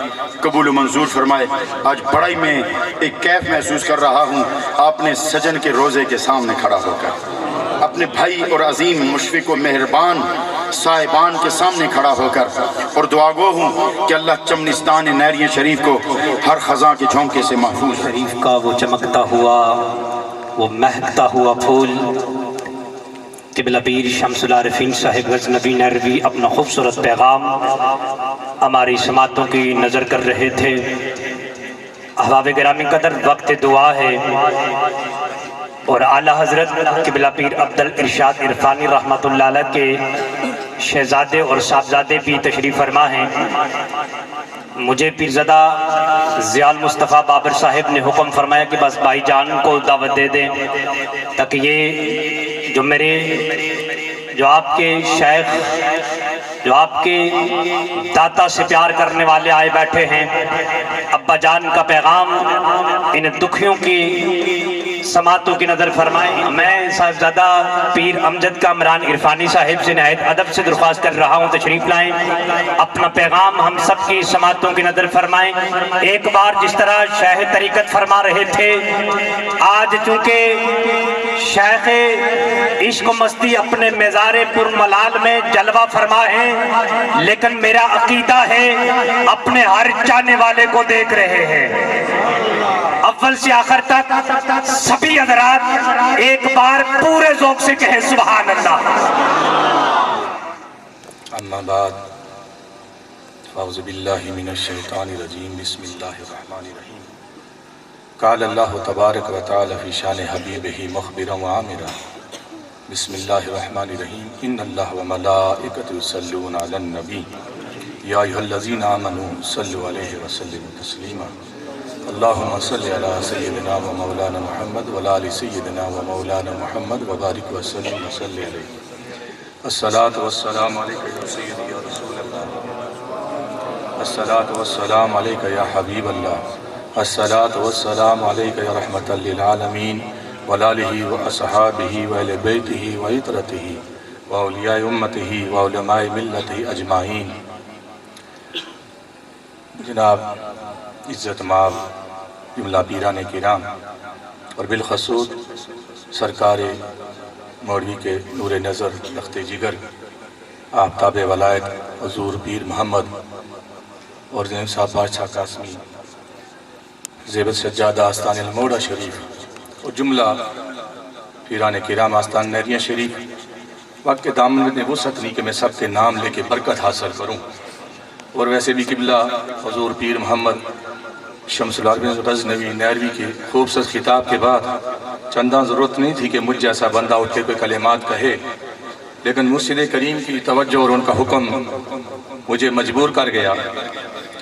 قبول و منظور فرمائے. آج بڑائی میں ایک کیف محسوس کر رہا ہوں اپنے سجن کے روزے کے سامنے کھڑا ہو کر, اپنے بھائی اور عظیم مشفق و مہربان صاحبان کے سامنے کھڑا ہو کر, اور دعا گو ہوں کہ اللہ چمنستان نیریہ شریف کو ہر خزاں کے جھونکے سے محفوظ. شریف کا وہ چمکتا ہوا وہ مہکتا ہوا پھول قبلہ پیر شمس العارفین صاحب غزنوی نہروی اپنا خوبصورت پیغام ہماری سماعتوں کی نظر کر رہے تھے۔ احباب گرامی قدر، وقت دعا ہے اور اعلیٰ حضرت قبلہ پیر عبدالارشاد عرفانی رحمۃ اللہ علیہ کے شہزادے اور صاحبزادے بھی تشریف فرما ہیں۔ مجھے پیرزدہ ضیاء المصطفیٰ بابر صاحب نے حکم فرمایا کہ بس بھائی جان کو دعوت دے دیں تاکہ یہ جو آپ کے شیخ، جو آپ کے داتا سے پیار کرنے والے آئے بیٹھے ہیں، ابا جان کا پیغام ان دکھیوں کی سماعتوں کی نظر فرمائیں۔ میں صاحبزادہ پیر امجد کامران عرفانی صاحب سے نہایت ادب سے درخواست کر رہا ہوں تشریف لائیں، اپنا پیغام ہم سب کی سماعتوں کی نظر فرمائیں۔ ایک بار جس طرح شیخ طریقت فرما رہے تھے، آج چونکہ شیخ عشق و مستی اپنے مزار پر ملال میں جلوہ فرما ہیں، لیکن میرا عقیدہ ہے اپنے ہر چاہنے والے کو دیکھ رہے ہیں۔ اول سے آخر تک سبھی حضرات ایک بار پورے ذوق سے کہیں سبحان اللہ۔ اما بعد اعوذ باللہ من الشیطان الرجیم، بسم اللہ الرحمن الرحیم۔ قال اللہ تبارک و تعالی فی شان حبیبہ مخبرا و عامرا، بسم اللہ الرحمن الرحیم، ان اللہ و ملائکۃ یصلون علی النبی یا ایھا الذین آمنوا صلوا علیہ وسلموا تسلیما، اللہم صلی علی سیدنا و مولانا محمد و علی سیدنا و مولانا محمد و بارک وسلم وصلی علیہ۔ الصلاۃ والسلام علیکہ یا سیدی یا رسول اللہ، الصلاۃ والسلام علیکہ یا حبیب اللہ، الصلاۃ والسلام علیکہ یا رحمۃ للعالمین وعلی آلہ واصحابہ واہل بیتہ وعترتہ واولیاء امتہ وعلماء ملتہ اجمعین۔ جناب عزت مآب جملہ پیران کرام اور بالخصوص سرکار مولوی کے نور نظر لخت جگر آفتاب ولایت حضور پیر محمد اور زین صاحب بادشاہ قاسمی زیبت سجادہ آستان الموڑا شریف اور جملہ پیران کرام آستان نہریہ شریف، وقت کے دامن میں وسعت نہیں کہ میں سب کے نام لے کے برکت حاصل کروں، اور ویسے بھی قبلہ حضور پیر محمد شمس العارفین غزنوی نہروی کے خوبصورت خطاب کے بعد چنداں ضرورت نہیں تھی کہ مجھ جیسا بندہ اٹھ کے کوئی کلمات کہے، لیکن مرشد کریم کی توجہ اور ان کا حکم مجھے مجبور کر گیا،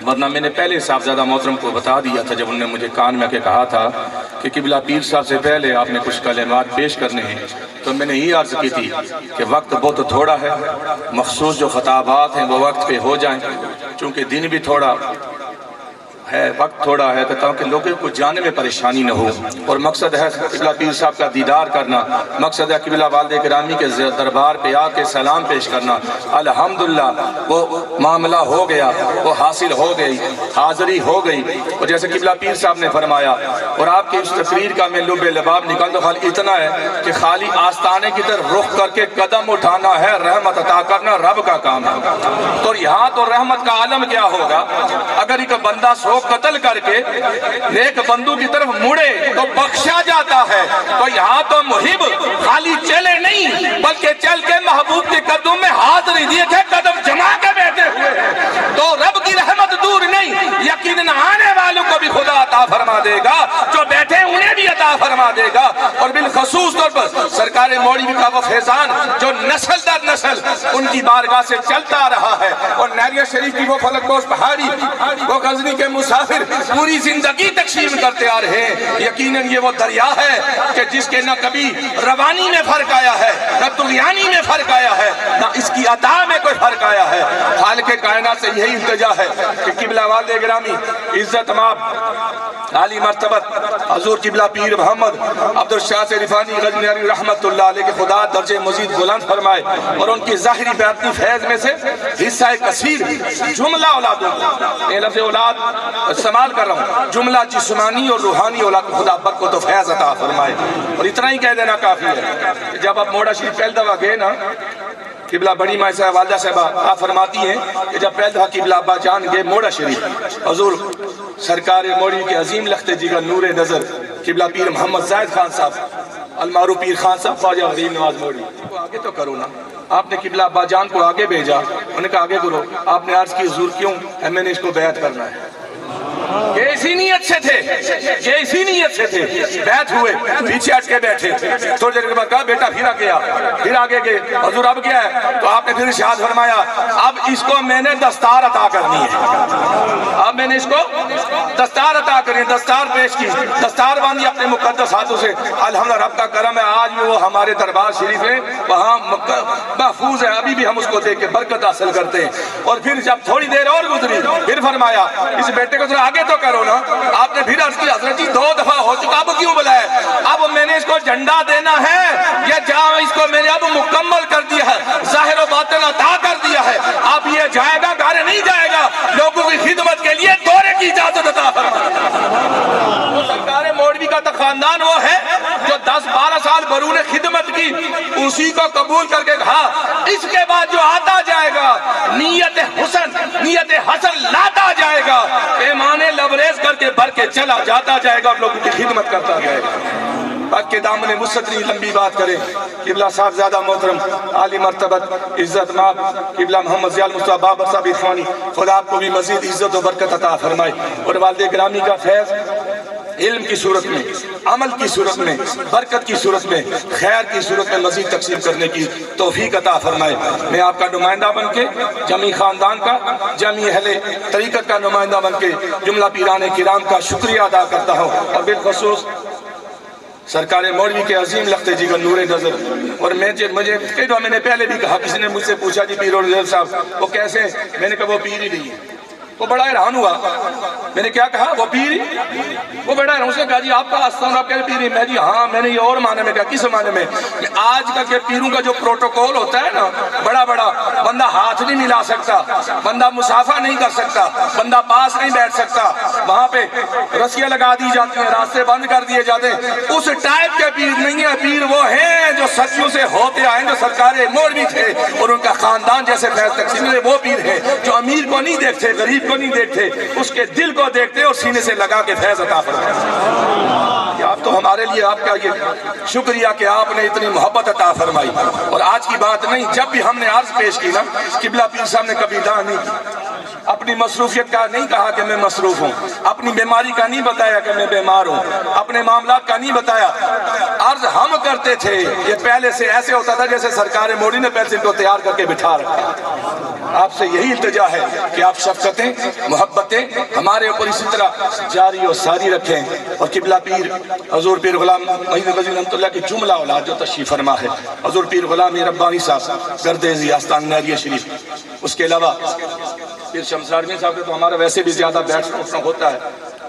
ورنہ میں نے پہلے صاحبزادہ محترم کو بتا دیا تھا جب انہوں نے مجھے کان میں کے کہا تھا کہ قبلہ پیر صاحب سے پہلے آپ نے کچھ کلمات پیش کرنے ہیں، تو میں نے یہ عرض کی تھی کہ وقت بہت تھوڑا ہے، مخصوص جو خطابات ہیں وہ وقت پہ ہو جائیں، چونکہ دن بھی تھوڑا ہے، وقت تھوڑا ہے، تاکہ لوگوں کو جانے میں پریشانی نہ ہو، اور مقصد ہے قبلہ پیر صاحب کا دیدار کرنا، مقصد ہے قبلہ والد گرامی کے دربار پہ آ کے سلام پیش کرنا۔ الحمدللہ وہ معاملہ ہو گیا، وہ حاصل ہو گئی، حاضری ہو گئی، اور جیسے قبلہ پیر صاحب نے فرمایا، اور آپ کی اس تقریر کا میں لب لباب نکال دو، خالی اتنا ہے کہ خالی آستانے کی طرف رخ کر کے قدم اٹھانا ہے، رحمت عطا کرنا رب کا کام ہے۔ تو یہاں تو رحمت کا عالم کیا ہوگا اگر ایک بندہ سو قتل کر کے نیک بندوں کی طرف مڑے تو بخشا جاتا ہے، تو یہاں تو محب خالی چلے نہیں بلکہ چل کے محبوب کے قدم میں حاضری دیے تھے، قدم جما کے بیٹھے ہوئے ہیں، تو رب کی رحمت دور نہیں، یقیناً آنے والوں کو بھی خدا عطا فرما دے گا، جو بیٹھے انہیں بھی عطا فرما دے گا۔ اور بالخصوص طور پر سرکار مولوی کا وہ فیضان جو نسل در نسل ان کی بارگاہ سے چلتا رہا ہے، اور نہریہ شریف کی وہ فلک پوش پہاڑی، وہ غزنی کے مسافر پوری زندگی تقسیم کرتے آ رہے ہیں، یقیناً یہ وہ دریا ہے کہ جس کے نہ کبھی روانی میں فرق آیا ہے، نہ طغیانی میں فرق آیا ہے، نہ اس کی عطا میں کوئی فرق آیا ہے۔ خالق کائنات سے یہی التجا ہے کہ قبلہ والد گرامی عزت مآب عالی مرتبت حضور قبلہ پیر محمد عبدالشاہ عرفانی غزنوی رحمت اللہ علیہ کے خدا درجے مزید بلند فرمائے، اور ان کی ظاہری بیاتی فیض میں سے حصہ کثیر جملہ اولادوں کو، یہ لفظ اولاد استعمال کر رہا ہوں، جملہ جسمانی اور روحانی اولاد کو خدا برکت و فیض عطا فرمائے۔ اور اتنا ہی کہہ دینا کافی ہے کہ جب آپ موڑا شریف پہل دفعہ گئے نا، قبلہ بڑی ماں صاحب والدہ صاحبہ آپ فرماتی ہیں کہ جب پہل دفعہ قبلہ ابا جان گئے موڑا شریف، حضور سرکار موڑی کے عظیم لخت جگر نور نظر قبلہ پیر محمد زاہد خان صاحب المعروف پیر خان صاحب خواجہ غریب نواز موڑی کو آگے تو کرو نا. آپ نے قبلہ ابا جان کو آگے بھیجا, انہوں نے کہا آگے کرو. آپ نے عرض کی حضور کیوں میں نے اس کو بیعت کرنا ہے. یہ اسی نیت سے تھے, یہ اسی نیت سے تھے. بیعت ہوئے, پیچھے ہٹ کے بیٹھے. تھوڑی دیر کے بعد کہا بیٹا پھر آگے آ, پھر آگے گئے. حضور اب کیا ہے؟ تو آپ نے پھر ارشاد فرمایا اب اس کو میں نے دستار عطا کرنی ہے. اب میں نے اس کو دستار عطا کرنی ہے. دستار پیش کی, دستار باندھی اپنے مقدس ہاتھوں سے. الحمدللہ رب کا کرم ہے آج بھی وہ ہمارے دربار شریف ہے وہاں محفوظ ہے. ابھی بھی ہم اس کو دیکھ کے برکت حاصل کرتے ہیں. اور پھر جب تھوڑی دیر اور گزری پھر فرمایا اس بیٹے کو ذرا آگے تو کرو نا. آپ نے پھر عرض کی حضرت جی 2 دفعہ ہو چکا, اب کیوں بلایا؟ اب میں نے اس کو جھنڈا دینا ہے یا جہاں اس کو میں نے اب مکمل کر دیا ہے, ظاہر و باطن عطا کر دیا ہے. اب یہ جائے گا گھر نہیں جائے گا, لوگوں کی خدمت کے لیے دورے کی اجازت عطا فرمائے. سرکار مولوی کا تو خاندان وہ ہے جو 10-12 سال برون خدمت کی, اسی کو قبول کر کے کہا اس کے بعد جو آتا جائے گا نیت حسن لاتا جائے گا, پیمانے لبریز کر کے بھر کے چلا جاتا جائے گا اور لوگوں کی خدمت کرتا جائے گا. پاک کے دامن وسعت نہیں لمبی بات کریں. قبلہ صاحب زیادہ محترم عالی مرتبت عزت ماب قبلہ محمد ضیاء المصطفیٰ بابر صاحب اخوانی, خدا آپ کو بھی مزید عزت و برکت عطا فرمائے. اور والد گرامی کا فیض علم کی صورت میں, عمل کی صورت میں, برکت کی صورت میں, خیر کی صورت میں مزید تقسیم کرنے کی توفیق عطا فرمائے. میں آپ کا نمائندہ بن کے, جمی خاندان کا, جمی اہل طریقت کا نمائندہ بن کے جملہ پیران کرام کا شکریہ ادا کرتا ہوں. اور بالخصوص سرکار مولوی کے عظیم لخت جگر نور نظر. اور مجھے کئی دفعہ میں نے پہلے بھی کہا, کسی نے مجھ سے پوچھا جی پیر اور صاحب وہ کیسے, میں نے کہا وہ پیر ہی نہیں ہے. وہ بڑا حیران ہوا. میں نے کیا کہا وہ پیر, وہ بڑا حیران. اس نے کہا جی آپ کا آستان آپ کہہ پیر. میں جی ہاں, میں نے یہ اور معنی میں کہا کس معنی میں؟ آج کل کے پیروں کا جو پروٹوکول ہوتا ہے نا بڑا بندہ ہاتھ نہیں ملا سکتا, بندہ مسافہ نہیں کر سکتا, بندہ پاس نہیں بیٹھ سکتا, وہاں پہ رسیاں لگا دی جاتی ہیں, راستے بند کر دیے جاتے ہیں. اس ٹائپ کے پیر نہیں ہے. پیر وہ ہیں جو صدیوں سے ہوتے آئے, جو سرکار مولوی تھے اور ان کا خاندان جیسے فیض تقسیم وہ پیر ہیں جو امیر کو نہیں دیکھتے, غریب کو نہیں دیکھتے, اس کے دل کو دیکھتے اور سینے سے لگا کے فیض عطا فرمائے. آپ تو ہمارے لیے آپ کا یہ شکریہ کہ آپ نے اتنی محبت عطا فرمائی. اور آج کی بات نہیں, جب بھی ہم نے عرض پیش کی نا, قبلہ پیر صاحب نے کبھی دعا نہیں کی, اپنی مصروفیت کا نہیں کہا کہ میں مصروف ہوں, اپنی بیماری کا نہیں بتایا کہ میں بیمار ہوں, اپنے معاملات کا نہیں بتایا. عرض ہم کرتے تھے, یہ پہلے سے ایسے ہوتا تھا جیسے سرکار مولوی نے پہلے کو تیار کر کے بٹھا رکھا. آپ سے یہی التجا ہے کہ آپ شفقتیں, محبتیں ہمارے اوپر اسی طرح جاری و ساری رکھیں. اور قبلہ پیر حضور پیر غلام معین الغزی رحمۃ اللہ کی جملہ اولاد جو تشریف فرما ہے, حضور پیر غلام ربانی صاحب گردیزی آستان نہریہ شریف, اس کے علاوہ پیر شمس آدمی صاحب کے تو ہمارا ویسے بھی زیادہ بیٹھنا ہوتا ہے,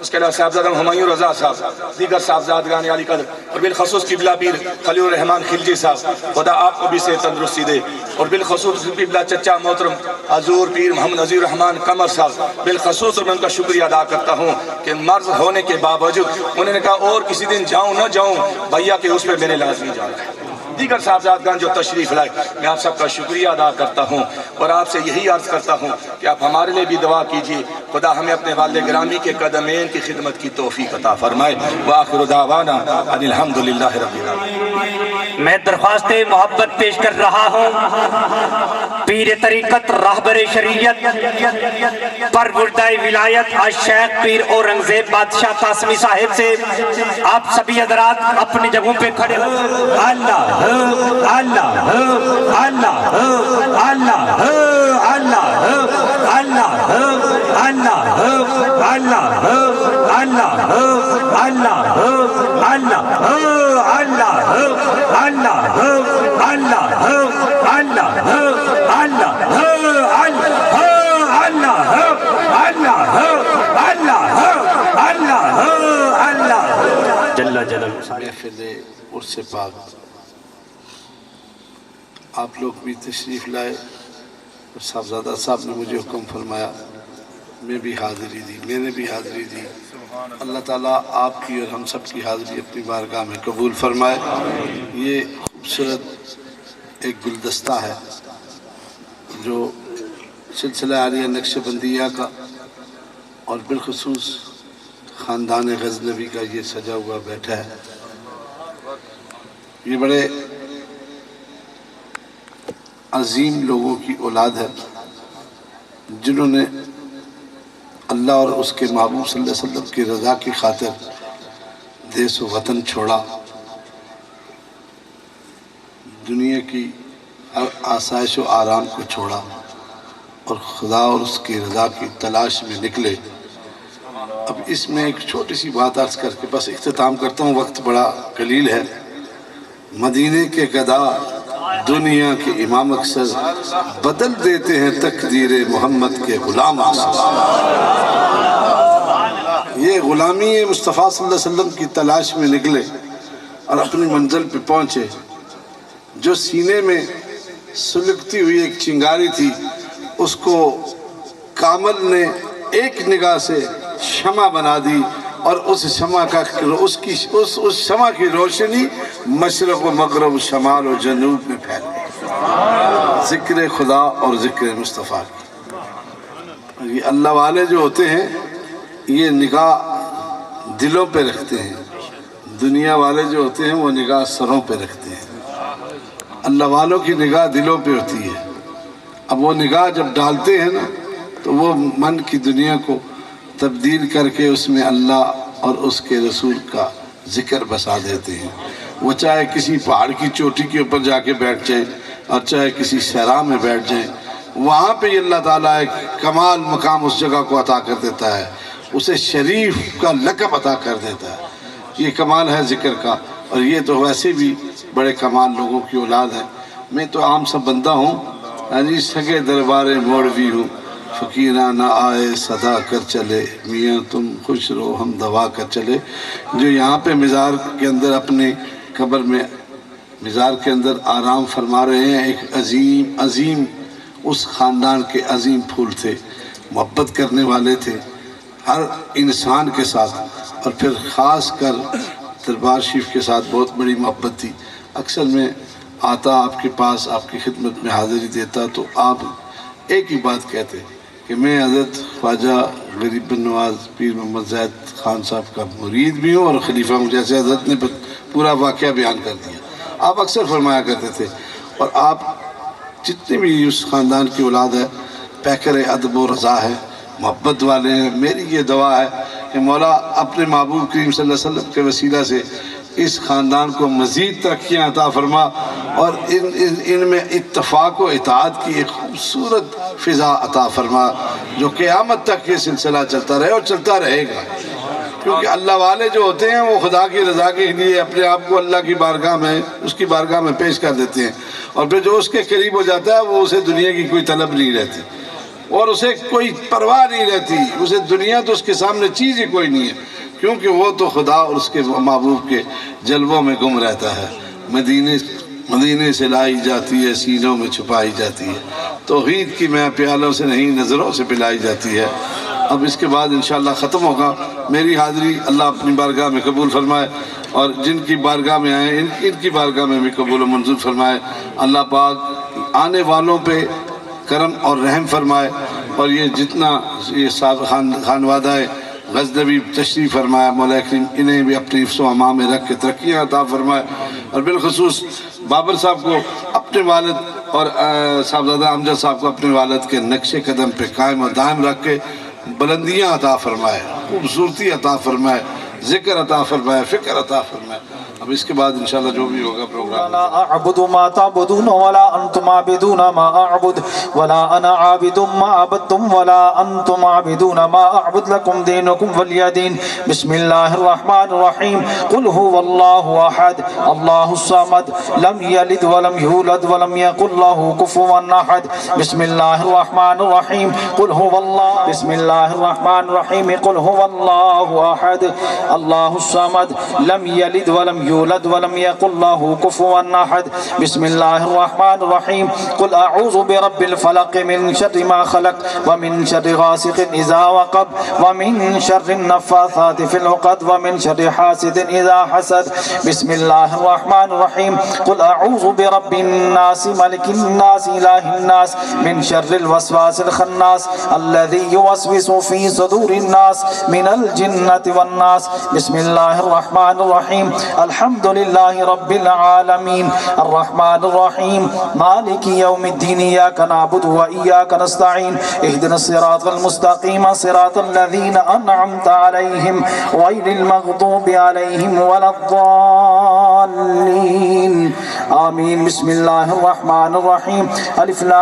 اس کے علاوہ صاحبزادہ ہمایوں رضا صاحب, دیگر صاحبزادگان عالی قدر, اور بالخصوص قبلہ پیر خلیل الرحمان خلجی صاحب, خدا آپ کو بھی صحت تندرستی دے. اور بالخصوص قبلہ چچا محترم حضور پیر محمد نذیر الرحمان قمر صاحب, بالخصوص میں ان کا شکریہ ادا کرتا ہوں کہ مرض ہونے کے باوجود انہوں نے کہا اور کسی دن جاؤں نہ جاؤں, بھیا کہ اس پہ میں نے لازمی جانا ہے. دیگر صاحبزادگان جو تشریف لائے, میں آپ سب کا شکریہ ادا کرتا ہوں اور آپ سے یہی عرض کرتا ہوں کہ آپ ہمارے لیے بھی دعا کیجیے, خدا ہمیں اپنے والد گرامی کے قدمین کی خدمت کی توفیق عطا فرمائے. وآخر دعوانا ان الحمدللہ رب العالمین. میں درخواست محبت پیش کر رہا ہوں پیر طریقت راہبر شریعت پروردہ ولایت الشیخ پیر اورنگزیب بادشاہ قاسمی صاحب سے. آپ سبھی حضرات اپنی جگہوں پہ کھڑے ہو. اللہ اللہ اللہ اللہ اللہ اللہ اللہ اللہ محفل عرس پاک آپ لوگ بھی تشریف لائے اور صاحبزادہ صاحب نے مجھے حکم فرمایا, میں بھی حاضری دی, میں نے بھی حاضری دی. اللہ تعالیٰ آپ کی اور ہم سب کی حاضری اپنی بارگاہ میں قبول فرمائے. یہ خوبصورت ایک گلدستہ ہے جو سلسلہ عالیہ نقش بندیہ کا اور بالخصوص خاندان غزنوی کا یہ سجا ہوا بیٹھا ہے. یہ بڑے عظیم لوگوں کی اولاد ہے جنہوں نے اللہ اور اس کے محبوب صلی اللہ علیہ وسلم کی رضا کی خاطر دیس و وطن چھوڑا، دنیا کی ہر آسائش و آرام کو چھوڑا اور خدا اور اس کی رضا کی تلاش میں نکلے۔ اب اس میں ایک چھوٹی سی بات عرض کر کے بس اختتام کرتا ہوں، وقت بڑا قلیل ہے۔ مدینے کے گدا دنیا کے امام اکثر بدل دیتے ہیں تقدیر محمد کے غلام اکثر۔ یہ غلامی مصطفیٰ صلی اللہ علیہ وسلم کی تلاش میں نکلے اور اپنی منزل پہ پہنچے۔ جو سینے میں سلگتی ہوئی ایک چنگاری تھی اس کو کامل نے ایک نگاہ سے شمع بنا دی، اور اس شمع کا اس شمع کی روشنی مشرق و مغرب شمال و جنوب میں پھیل گئی، ذکر خدا اور ذکر مصطفیٰ کی۔ یہ اللہ والے جو ہوتے ہیں یہ نگاہ دلوں پہ رکھتے ہیں، دنیا والے جو ہوتے ہیں وہ نگاہ سروں پہ رکھتے ہیں۔ اللہ والوں کی نگاہ دلوں پہ ہوتی ہے۔ اب وہ نگاہ جب ڈالتے ہیں نا تو وہ من کی دنیا کو تبدیل کر کے اس میں اللہ اور اس کے رسول کا ذکر بسا دیتے ہیں۔ وہ چاہے کسی پہاڑ کی چوٹی کے اوپر جا کے بیٹھ جائیں اور چاہے کسی صحرا میں بیٹھ جائیں، وہاں پہ اللہ تعالیٰ ایک کمال مقام اس جگہ کو عطا کر دیتا ہے، اسے شریف کا لقب عطا کر دیتا ہے۔ یہ کمال ہے ذکر کا، اور یہ تو ویسے بھی بڑے کمال لوگوں کی اولاد ہے۔ میں تو عام سا بندہ ہوں، یعنی سگے دربارے موڑوی ہوں، فقیرہ نہ آئے صدا کر چلے، میاں تم خوش رہو ہم دوا کر چلے۔ جو یہاں پہ مزار کے اندر اپنے قبر میں مزار کے اندر آرام فرما رہے ہیں، ایک عظیم اس خاندان کے عظیم پھول تھے، محبت کرنے والے تھے ہر انسان کے ساتھ، اور پھر خاص کر دربار شریف کے ساتھ بہت بڑی محبت تھی۔ اکثر میں آتا آپ کے پاس، آپ کی خدمت میں حاضری دیتا تو آپ ایک ہی بات کہتے کہ میں حضرت خواجہ غریب بن نواز پیر محمد زید خان صاحب کا مرید بھی ہوں اور خلیفہ ہوں، جیسے حضرت نے پورا واقعہ بیان کر دیا۔ آپ اکثر فرمایا کرتے تھے، اور آپ جتنے بھی اس خاندان کی اولاد ہے پیکر ادب و رضا ہے، محبت والے ہیں۔ میری یہ دعا ہے کہ مولا اپنے محبوب کریم صلی اللہ علیہ وسلم کے وسیلہ سے اس خاندان کو مزید ترقیاں عطا فرما، اور ان میں اتفاق و اطاعت کی ایک خوبصورت فضا عطا فرما، جو قیامت تک یہ سلسلہ چلتا رہے اور چلتا رہے گا۔ کیونکہ اللہ والے جو ہوتے ہیں وہ خدا کی رضا کے لیے اپنے آپ کو اللہ کی بارگاہ میں اس کی بارگاہ میں پیش کر دیتے ہیں، اور پھر جو اس کے قریب ہو جاتا ہے وہ اسے دنیا کی کوئی طلب نہیں رہتی اور اسے کوئی پرواہ نہیں رہتی، اسے دنیا تو اس کے سامنے چیز ہی کوئی نہیں ہے، کیونکہ وہ تو خدا اور اس کے محبوب کے جلووں میں گم رہتا ہے۔ مدینے سے لائی جاتی ہے، سینوں میں چھپائی جاتی ہے، توحید کی میں پیالوں سے نہیں نظروں سے پلائی جاتی ہے۔ اب اس کے بعد انشاءاللہ ختم ہوگا۔ میری حاضری اللہ اپنی بارگاہ میں قبول فرمائے، اور جن کی بارگاہ میں آئے ان کی بارگاہ میں بھی قبول و منظور فرمائے۔ اللہ پاک آنے والوں پہ کرم اور رحم فرمائے، اور یہ جتنا یہ خانوادہ غزنوی تشریف فرمایا، مولا کریم انہیں بھی اپنی حفظ و امان میں رکھ کے ترقیاں عطا فرمائے، اور بالخصوص بابر صاحب کو اپنے والد اور صاحبزادہ امجد صاحب کو اپنے والد کے نقش قدم پہ قائم اور دائم رکھ کے بلندیاں عطا فرمائے، خوبصورتی عطا فرمائے، ذکر عطا فرمائے، فکر عطا فرمائے۔ اب اس کے بعد انشاءاللہ جو بھی ہوگا پروگرام۔ لا اعبد ما تعبدون ولا انتم عابدون ما اعبد ولا انا عابد ما عبدتم ولا انتم عابدون ما اعبد لكم دينكم ولي دين۔ بسم الله الرحمن الرحيم۔ قل هو الله احد الله الصمد لم يلد ولم يولد ولم يكن له كفوا احد۔ بسم الله الرحمن الرحيم۔ قل هو الله بسم الله الرحمن الرحيم۔ قل هو الله احد الله الصمد لم يلد ولم يولد ولم يكن له كفوا احد۔ بسم الله الرحمن الرحيم۔ قل اعوذ برب الفلق من شر ما خلق ومن شر غاسق اذا وقب ومن شر النفاثات في العقد ومن شر حاسد اذا حسد۔ بسم الله الرحمن الرحيم۔ قل اعوذ برب الناس ملك الناس اله الناس من شر الوسواس الخناس الذي يوسوس في صدور الناس من الجنة والناس۔ بسم الله الرحمن الرحيم الحمد لله رب العالمين الرحمن الرحيم مالك يوم الدين إياك نعبد وإياك نستعين اهدنا الصراط المستقيم صراط الذين أنعمت عليهم غير المغضوب عليهم ولا الضالين آمين بسم الله الرحمن الرحيم ألف لام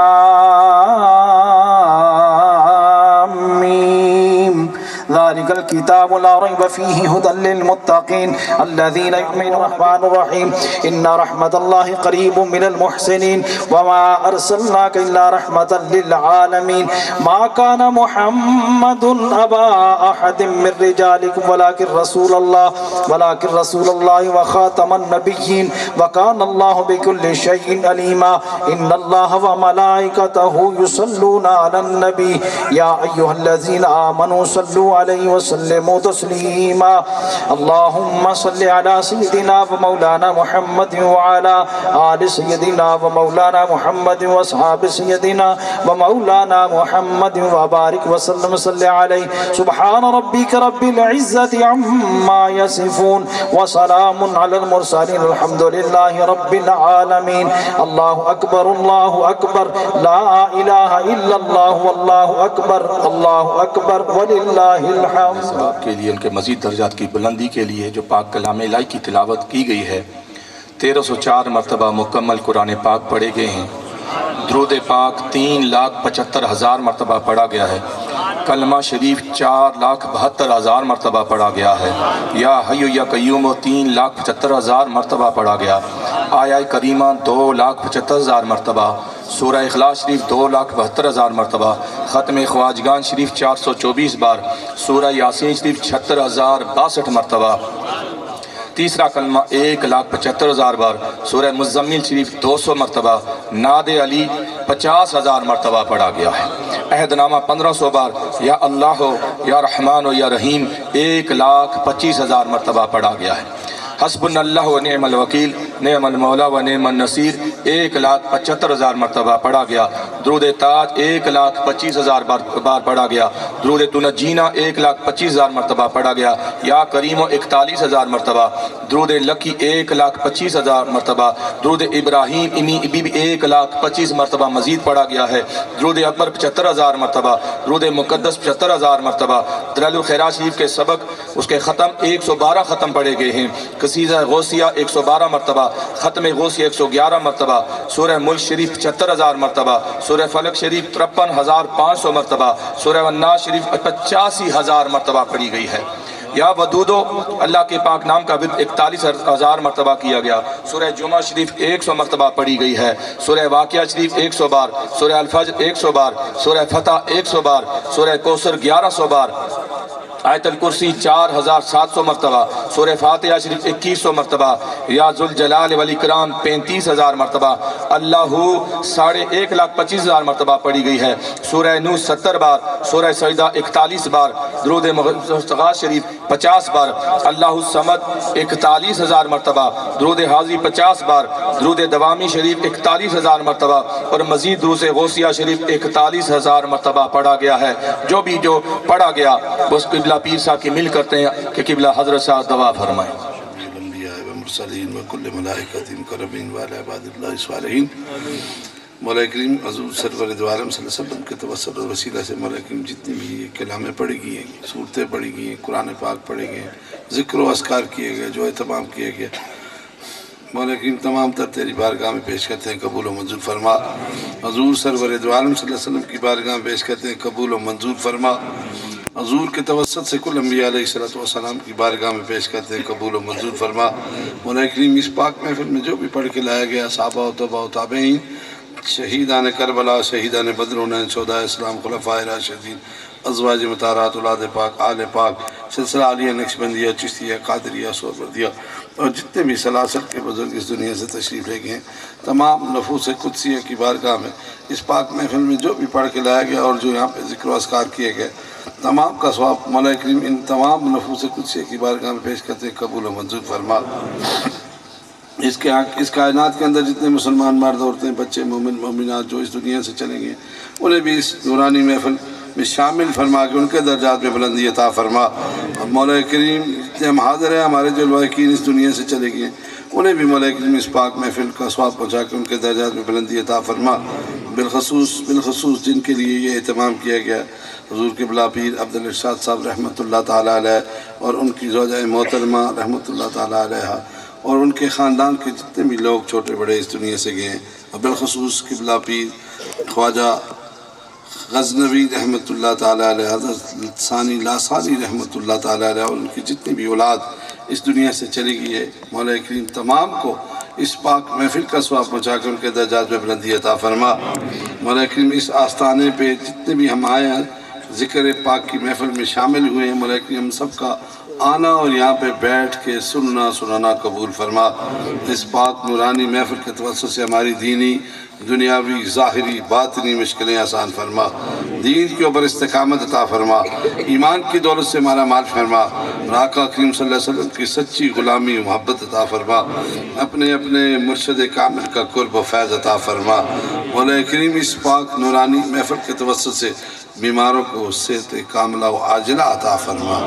ميم ذلك الكتاب لا ريب فيه هدى للمتقين الذين يؤمنون الرحمن الرحيم إن رحمة الله قريب من المحسنين وما أرسلناك إلا رحمة للعالمين ما كان محمد أبا أحد من رجالكم ولكن رسول الله وخاتم النبيين وكان الله بكل شيء عليما إن الله وملائكته يصلون على النبي يا أيها الذين آمنوا صلوا عليه وسلموا تسليما اللهم صل على سيدنا ومولانا محمد وعلى آل سيدنا ومولانا محمد وأصحاب سيدنا ومولانا محمد وبارك وسلم صل عليه سبحان ربك رب العزة عما يصفون وسلام على المرسلين الحمد لله رب العالمين الله أكبر لا إله إلا الله والله أكبر ولله الحمد آپ کے لیے ان کے مزید درجات کی بلندی کے لیے جو پاک کلام الہی کی تلاوت کی گئی ہے 1304 مرتبہ مکمل قرآن پاک پڑھے گئے ہیں درود پاک 3,75,000 مرتبہ پڑھا گیا ہے کلمہ شریف 4,72,000 مرتبہ پڑھا گیا ہے یا حی یا قیوم 3,75,000 مرتبہ پڑھا گیا آیہ کریمہ 2,75,000 مرتبہ سورہ اخلاص شریف 2,72,000 مرتبہ ختم خواجگان شریف 424 بار سورہ یاسین شریف 76,062 مرتبہ تیسرا کلمہ 1,75,000 بار سورہ مزمل شریف 200 مرتبہ ناد علی 50,000 مرتبہ پڑھا گیا ہے عہد نامہ 1500 بار یا اللہ یا رحمان و یا رحیم 1,25,000 مرتبہ پڑھا گیا ہے حسبنا اللہ و نعم الوکیل نعم المولا و نعم النصیر 1,75,000 مرتبہ پڑھا گیا درود تاج 1,25,000 بار پڑھا گیا درود تنجینا 1,25,000 مرتبہ پڑھا گیا یا کریم 41,000 مرتبہ درود لکی 1,25,000 مرتبہ درود ابراہیم امی ابی 1,25,000 مرتبہ مزید پڑھا گیا ہے درود اکبر 75,000 مرتبہ درود مقدس 75,000 مرتبہ دلائل الخیرات شریف کے سبق اس کے ختم 112 ختم پڑھے گئے ہیں قصیدہ غوثیہ 112 مرتبہ ختم غوثیہ 111 مرتبہ سورہ ملک شریف 75,000 مرتبہ سورہ فلق شریف 53,500 مرتبہ سورہ الناس شریف 85,000 مرتبہ پڑھی گئی ہے یا ودودو اللہ کے پاک نام کا ورد 41,000 مرتبہ کیا گیا سورہ جمعہ شریف 100 مرتبہ پڑھی گئی ہے سورہ واقعہ شریف 100 بار سورہ الفجر 100 بار سورہ فتح 100 بار سورہ کوثر 1100 بار آیت الکرسی 4,700 مرتبہ سورہ فاتحہ شریف 2100 مرتبہ یا ذوالجلال والاکرام 35,000 مرتبہ اللہ 1,25,000 مرتبہ پڑھی گئی ہے سورہ نور 70 بار سورہ سجدہ 41 بار درود مغفرت شریف 50 بار اللہ الصمد 41,000 مرتبہ درود حاضری 50 بار درود دوامی شریف 41,000 مرتبہ اور مزید درود غوثیہ شریف 41,000 مرتبہ پڑھا گیا ہے جو پڑھا گیا اس قبلہ پیر صاحب کی مل کرتے ہیں کہ قبلہ حضرت صاحب دعا فرمائیں الانبیاء والمرسلین وکل ملائکۃ مقربین وعلی عباد اللہ الصالحین مولا کریم حضور سرور دو عالم صلی اللہ علیہ وسلم کے توسل اور وسیلہ سے مولا کریم جتنی بھی کلامیں پڑھی گئی ہیں صورتیں پڑھی گئی ہیں قرآن پاک پڑھے گئے ہیں ذکر و اذکار کیے گئے جو اہتمام کیے گئے مولا کریم تمام تر تیری بارگاہ میں پیش کرتے ہیں قبول و منظور فرما حضور سرور دو عالم صلی اللہ علیہ وسلم کی بارگاہ میں پیش کرتے ہیں قبول و منظور فرما حضور کے توسط سے کل انبیاء علیہ السلام کی بارگاہ میں پیش کرتے ہیں قبول و منظور فرما مولا کریم اس پاک محفل میں جو بھی پڑھ کے لایا گیا صحابہ و تبع و تابعین شہیدان کربلا شہیدان بدر شہداء اسلام خلفائے راشدین ازواج مطہرات اولاد پاک آل پاک سلسلہ عالیہ نقشبندیہ چشتیہ قادریہ سہروردیہ اور جتنے بھی سلاسل کے بزرگ اس دنیا سے تشریف لے گئے ہیں تمام نفوس قدسیہ کی بارگاہ میں اس پاک محفل میں جو بھی پڑھ کے لایا گیا اور جو یہاں پہ ذکر و اذکار کیے گئے تمام کا ثواب مولا کریم ان تمام نفوس قدسیہ کی بارگاہ میں پیش کرتے ہیں قبول و منظور فرما اس کائنات کے اندر جتنے مسلمان مرد عورتیں بچے مومن مومنات جو اس دنیا سے چلیں گے انہیں بھی اس نورانی محفل میں شامل فرما کے ان کے درجات میں بلندی عطا فرما. اور مولا کریم جتنے ہم حاضر ہیں ہمارے جو لواحقین اس دنیا سے چلے گئے انہیں بھی مولا کریم اس پاک محفل کا ثواب پہنچا کے ان کے درجات میں بلندی عطا فرما. بالخصوص جن کے لیے یہ اہتمام کیا گیا حضور قبلہ پیر عبدالارشاد صاحب رحمۃ اللہ تعالیٰ علیہ اور ان کی زوجہ محترمہ رحمۃ اللہ تعالیٰ علیہ اور ان کے خاندان کے جتنے بھی لوگ چھوٹے بڑے اس دنیا سے گئے ہیں، اور بالخصوص قبلہ پیر خواجہ غزنوی رحمۃ اللہ تعالیٰ علیہ، حضرت ثانی لاسانی رحمۃ اللہ تعالیٰ علیہ اور ان کی جتنی بھی اولاد اس دنیا سے چلی گئی ہے، مولا کریم تمام کو اس پاک محفل کا ثواب پہنچا کر ان کے درجات میں بلندی عطا فرما. مولا کریم اس آستانے پہ جتنے بھی ہم آئے ہیں ذکر پاک کی محفل میں شامل ہوئے ہیں، مولا کریم ہم سب کا آنا اور یہاں پہ بیٹھ کے سننا قبول فرما. اس پاک نورانی محفل کے توسط سے ہماری دینی دنیاوی ظاہری باطنی مشکلیں آسان فرما. دین کے اوپر استقامت عطا فرما. ایمان کی دولت سے ہمارا مال فرما. آقا کریم صلی اللہ علیہ وسلم کی سچی غلامی و محبت عطا فرما. اپنے مرشد کامل کا قرب و فیض عطا فرما. مولا کریم اس پاک نورانی محفل کے توسط سے بیماروں کو صحت کاملہ و عاجلہ عطا فرما.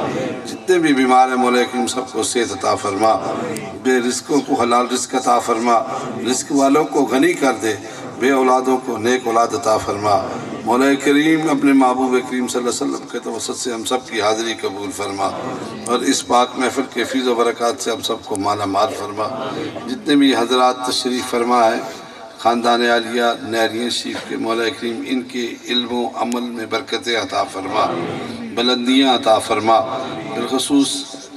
جتنے بھی بیمار ہیں مولا کریم سب کو صحت عطا فرما. بے رزقوں کو حلال رزق عطا فرما. رزق والوں کو غنی کر دے. بے اولادوں کو نیک اولاد عطا فرما. مولا کریم اپنے محبوب کریم صلی اللہ علیہ وسلم کے توسط سے ہم سب کی حاضری قبول فرما اور اس پاک محفل کے فیض و برکات سے ہم سب کو مالا مال فرما. جتنے بھی حضرات تشریف فرما ہے خاندان عالیہ نہرین شریف کے مولا کریم ان کے علم و عمل میں برکتیں عطا فرما، بلندیاں عطا فرما. بالخصوص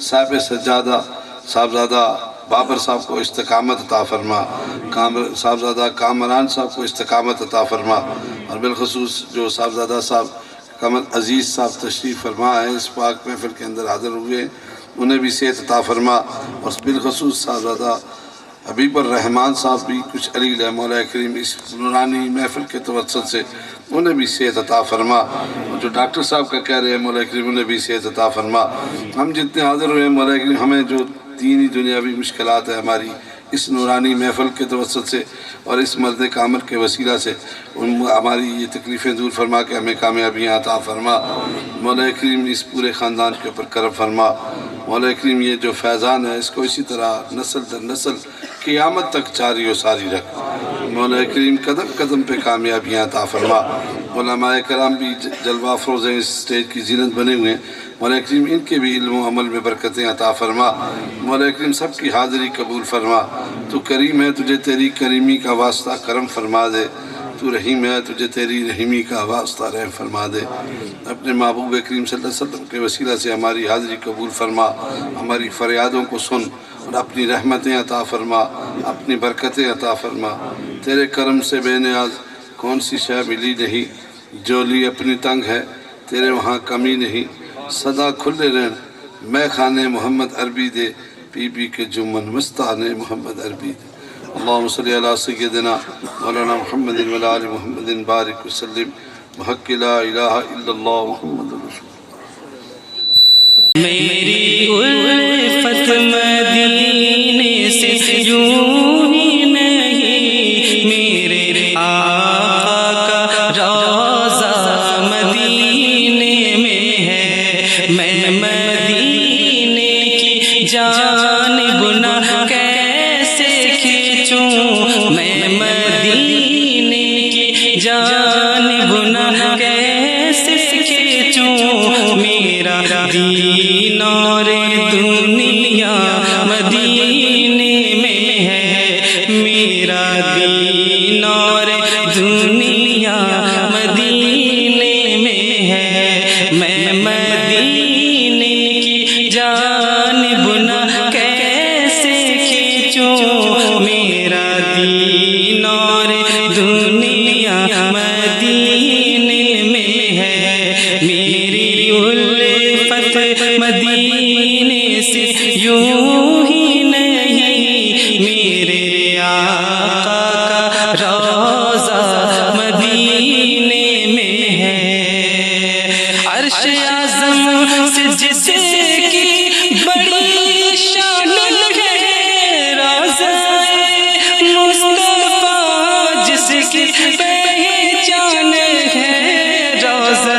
صاحب سجادہ صاحبزادہ بابر صاحب کو استقامت عطا فرما. صاحبزادہ کامران صاحب کو استقامت عطا فرما. اور بالخصوص جو صاحبزادہ صاحب قمر عزیز صاحب تشریف فرما ہے اس پاک محفل کے اندر حاضر ہوئے انہیں بھی صحت عطا فرما. اور بالخصوص صاحبزادہ حبیب الرحمان صاحب بھی کچھ علیل ہے مولا کریم اس نورانی محفل کے توسط سے انہیں بھی صحت عطا فرما. اور جو ڈاکٹر صاحب کا کہہ رہے ہیں مولا کریم انہیں بھی صحت عطا فرما. ہم جتنے حاضر ہوئے ہیں مولا کریم ہمیں جو دینی دنیاوی مشکلات ہیں ہماری اس نورانی محفل کے توسط سے اور اس مرد کامل کے وسیلہ سے ہماری یہ تکلیفیں دور فرما کے ہمیں کامیابیاں عطا فرما. مولا کریم اس پورے خاندان کے اوپر کرم فرما. مولا کریم یہ جو فیضان ہے اس کو اسی طرح نسل در نسل قیامت تک جاری و ساری رکھ. مولا کریم قدم قدم پہ کامیابیاں عطا فرما. علماء کرام بھی جلوہ افروز ہیں اس اسٹیج کی زینت بنے ہوئے ہیں. مولا کریم ان کے بھی علم و عمل میں برکتیں عطا فرما. مولا کریم سب کی حاضری قبول فرما. تو کریم ہے تجھے تیری کریمی کا واسطہ کرم فرما دے. تو رحیم ہے تجھے تیری رحیمی کا واسطہ رحم فرما دے. اپنے محبوب کریم صلی اللہ علیہ وسلم کے وسیلہ سے ہماری حاضری قبول فرما. ہماری فریادوں کو سن اور اپنی رحمتیں عطا فرما، اپنی برکتیں عطا فرما. تیرے کرم سے بے نیاز کون سی شے ملی نہیں، جولی اپنی تنگ ہے تیرے وہاں کمی نہیں. صدا کھلے رہن میں خانے محمد عربی دے، پی پی کے جمن مستانے محمد عربی دے. اللہم صلی علی سیدنا مولانا محمد وعلی آل محمد بارک وسلم بحق لا الہ الا اللہ محمد رسول. میری الفت مدینے سے یوں ہی نہیں، میرے آقا کا روضہ مدینے میں ہے. میں مدینے کی جانب نہ کیسے کھینچوں، میں مدینے کی جانب نہ کیسے کھینچوں. میرا دین اور دنیا مدینے میں ہے، میرا دین اور دنیا مدینے میں ہے. میں مدینے کی جانب نہ کیسے کھینچوں، میرا دین اور دنیا مدینے میں ہے. میری الفت مدینے سے یوں ہی نہیں، میرے آقا کا روضہ مدینے میں ہے. عرش اعظم سے جس کی بڑی شان ہے، روضہ مصطفیٰ جس کی پہچان ہے، روضہ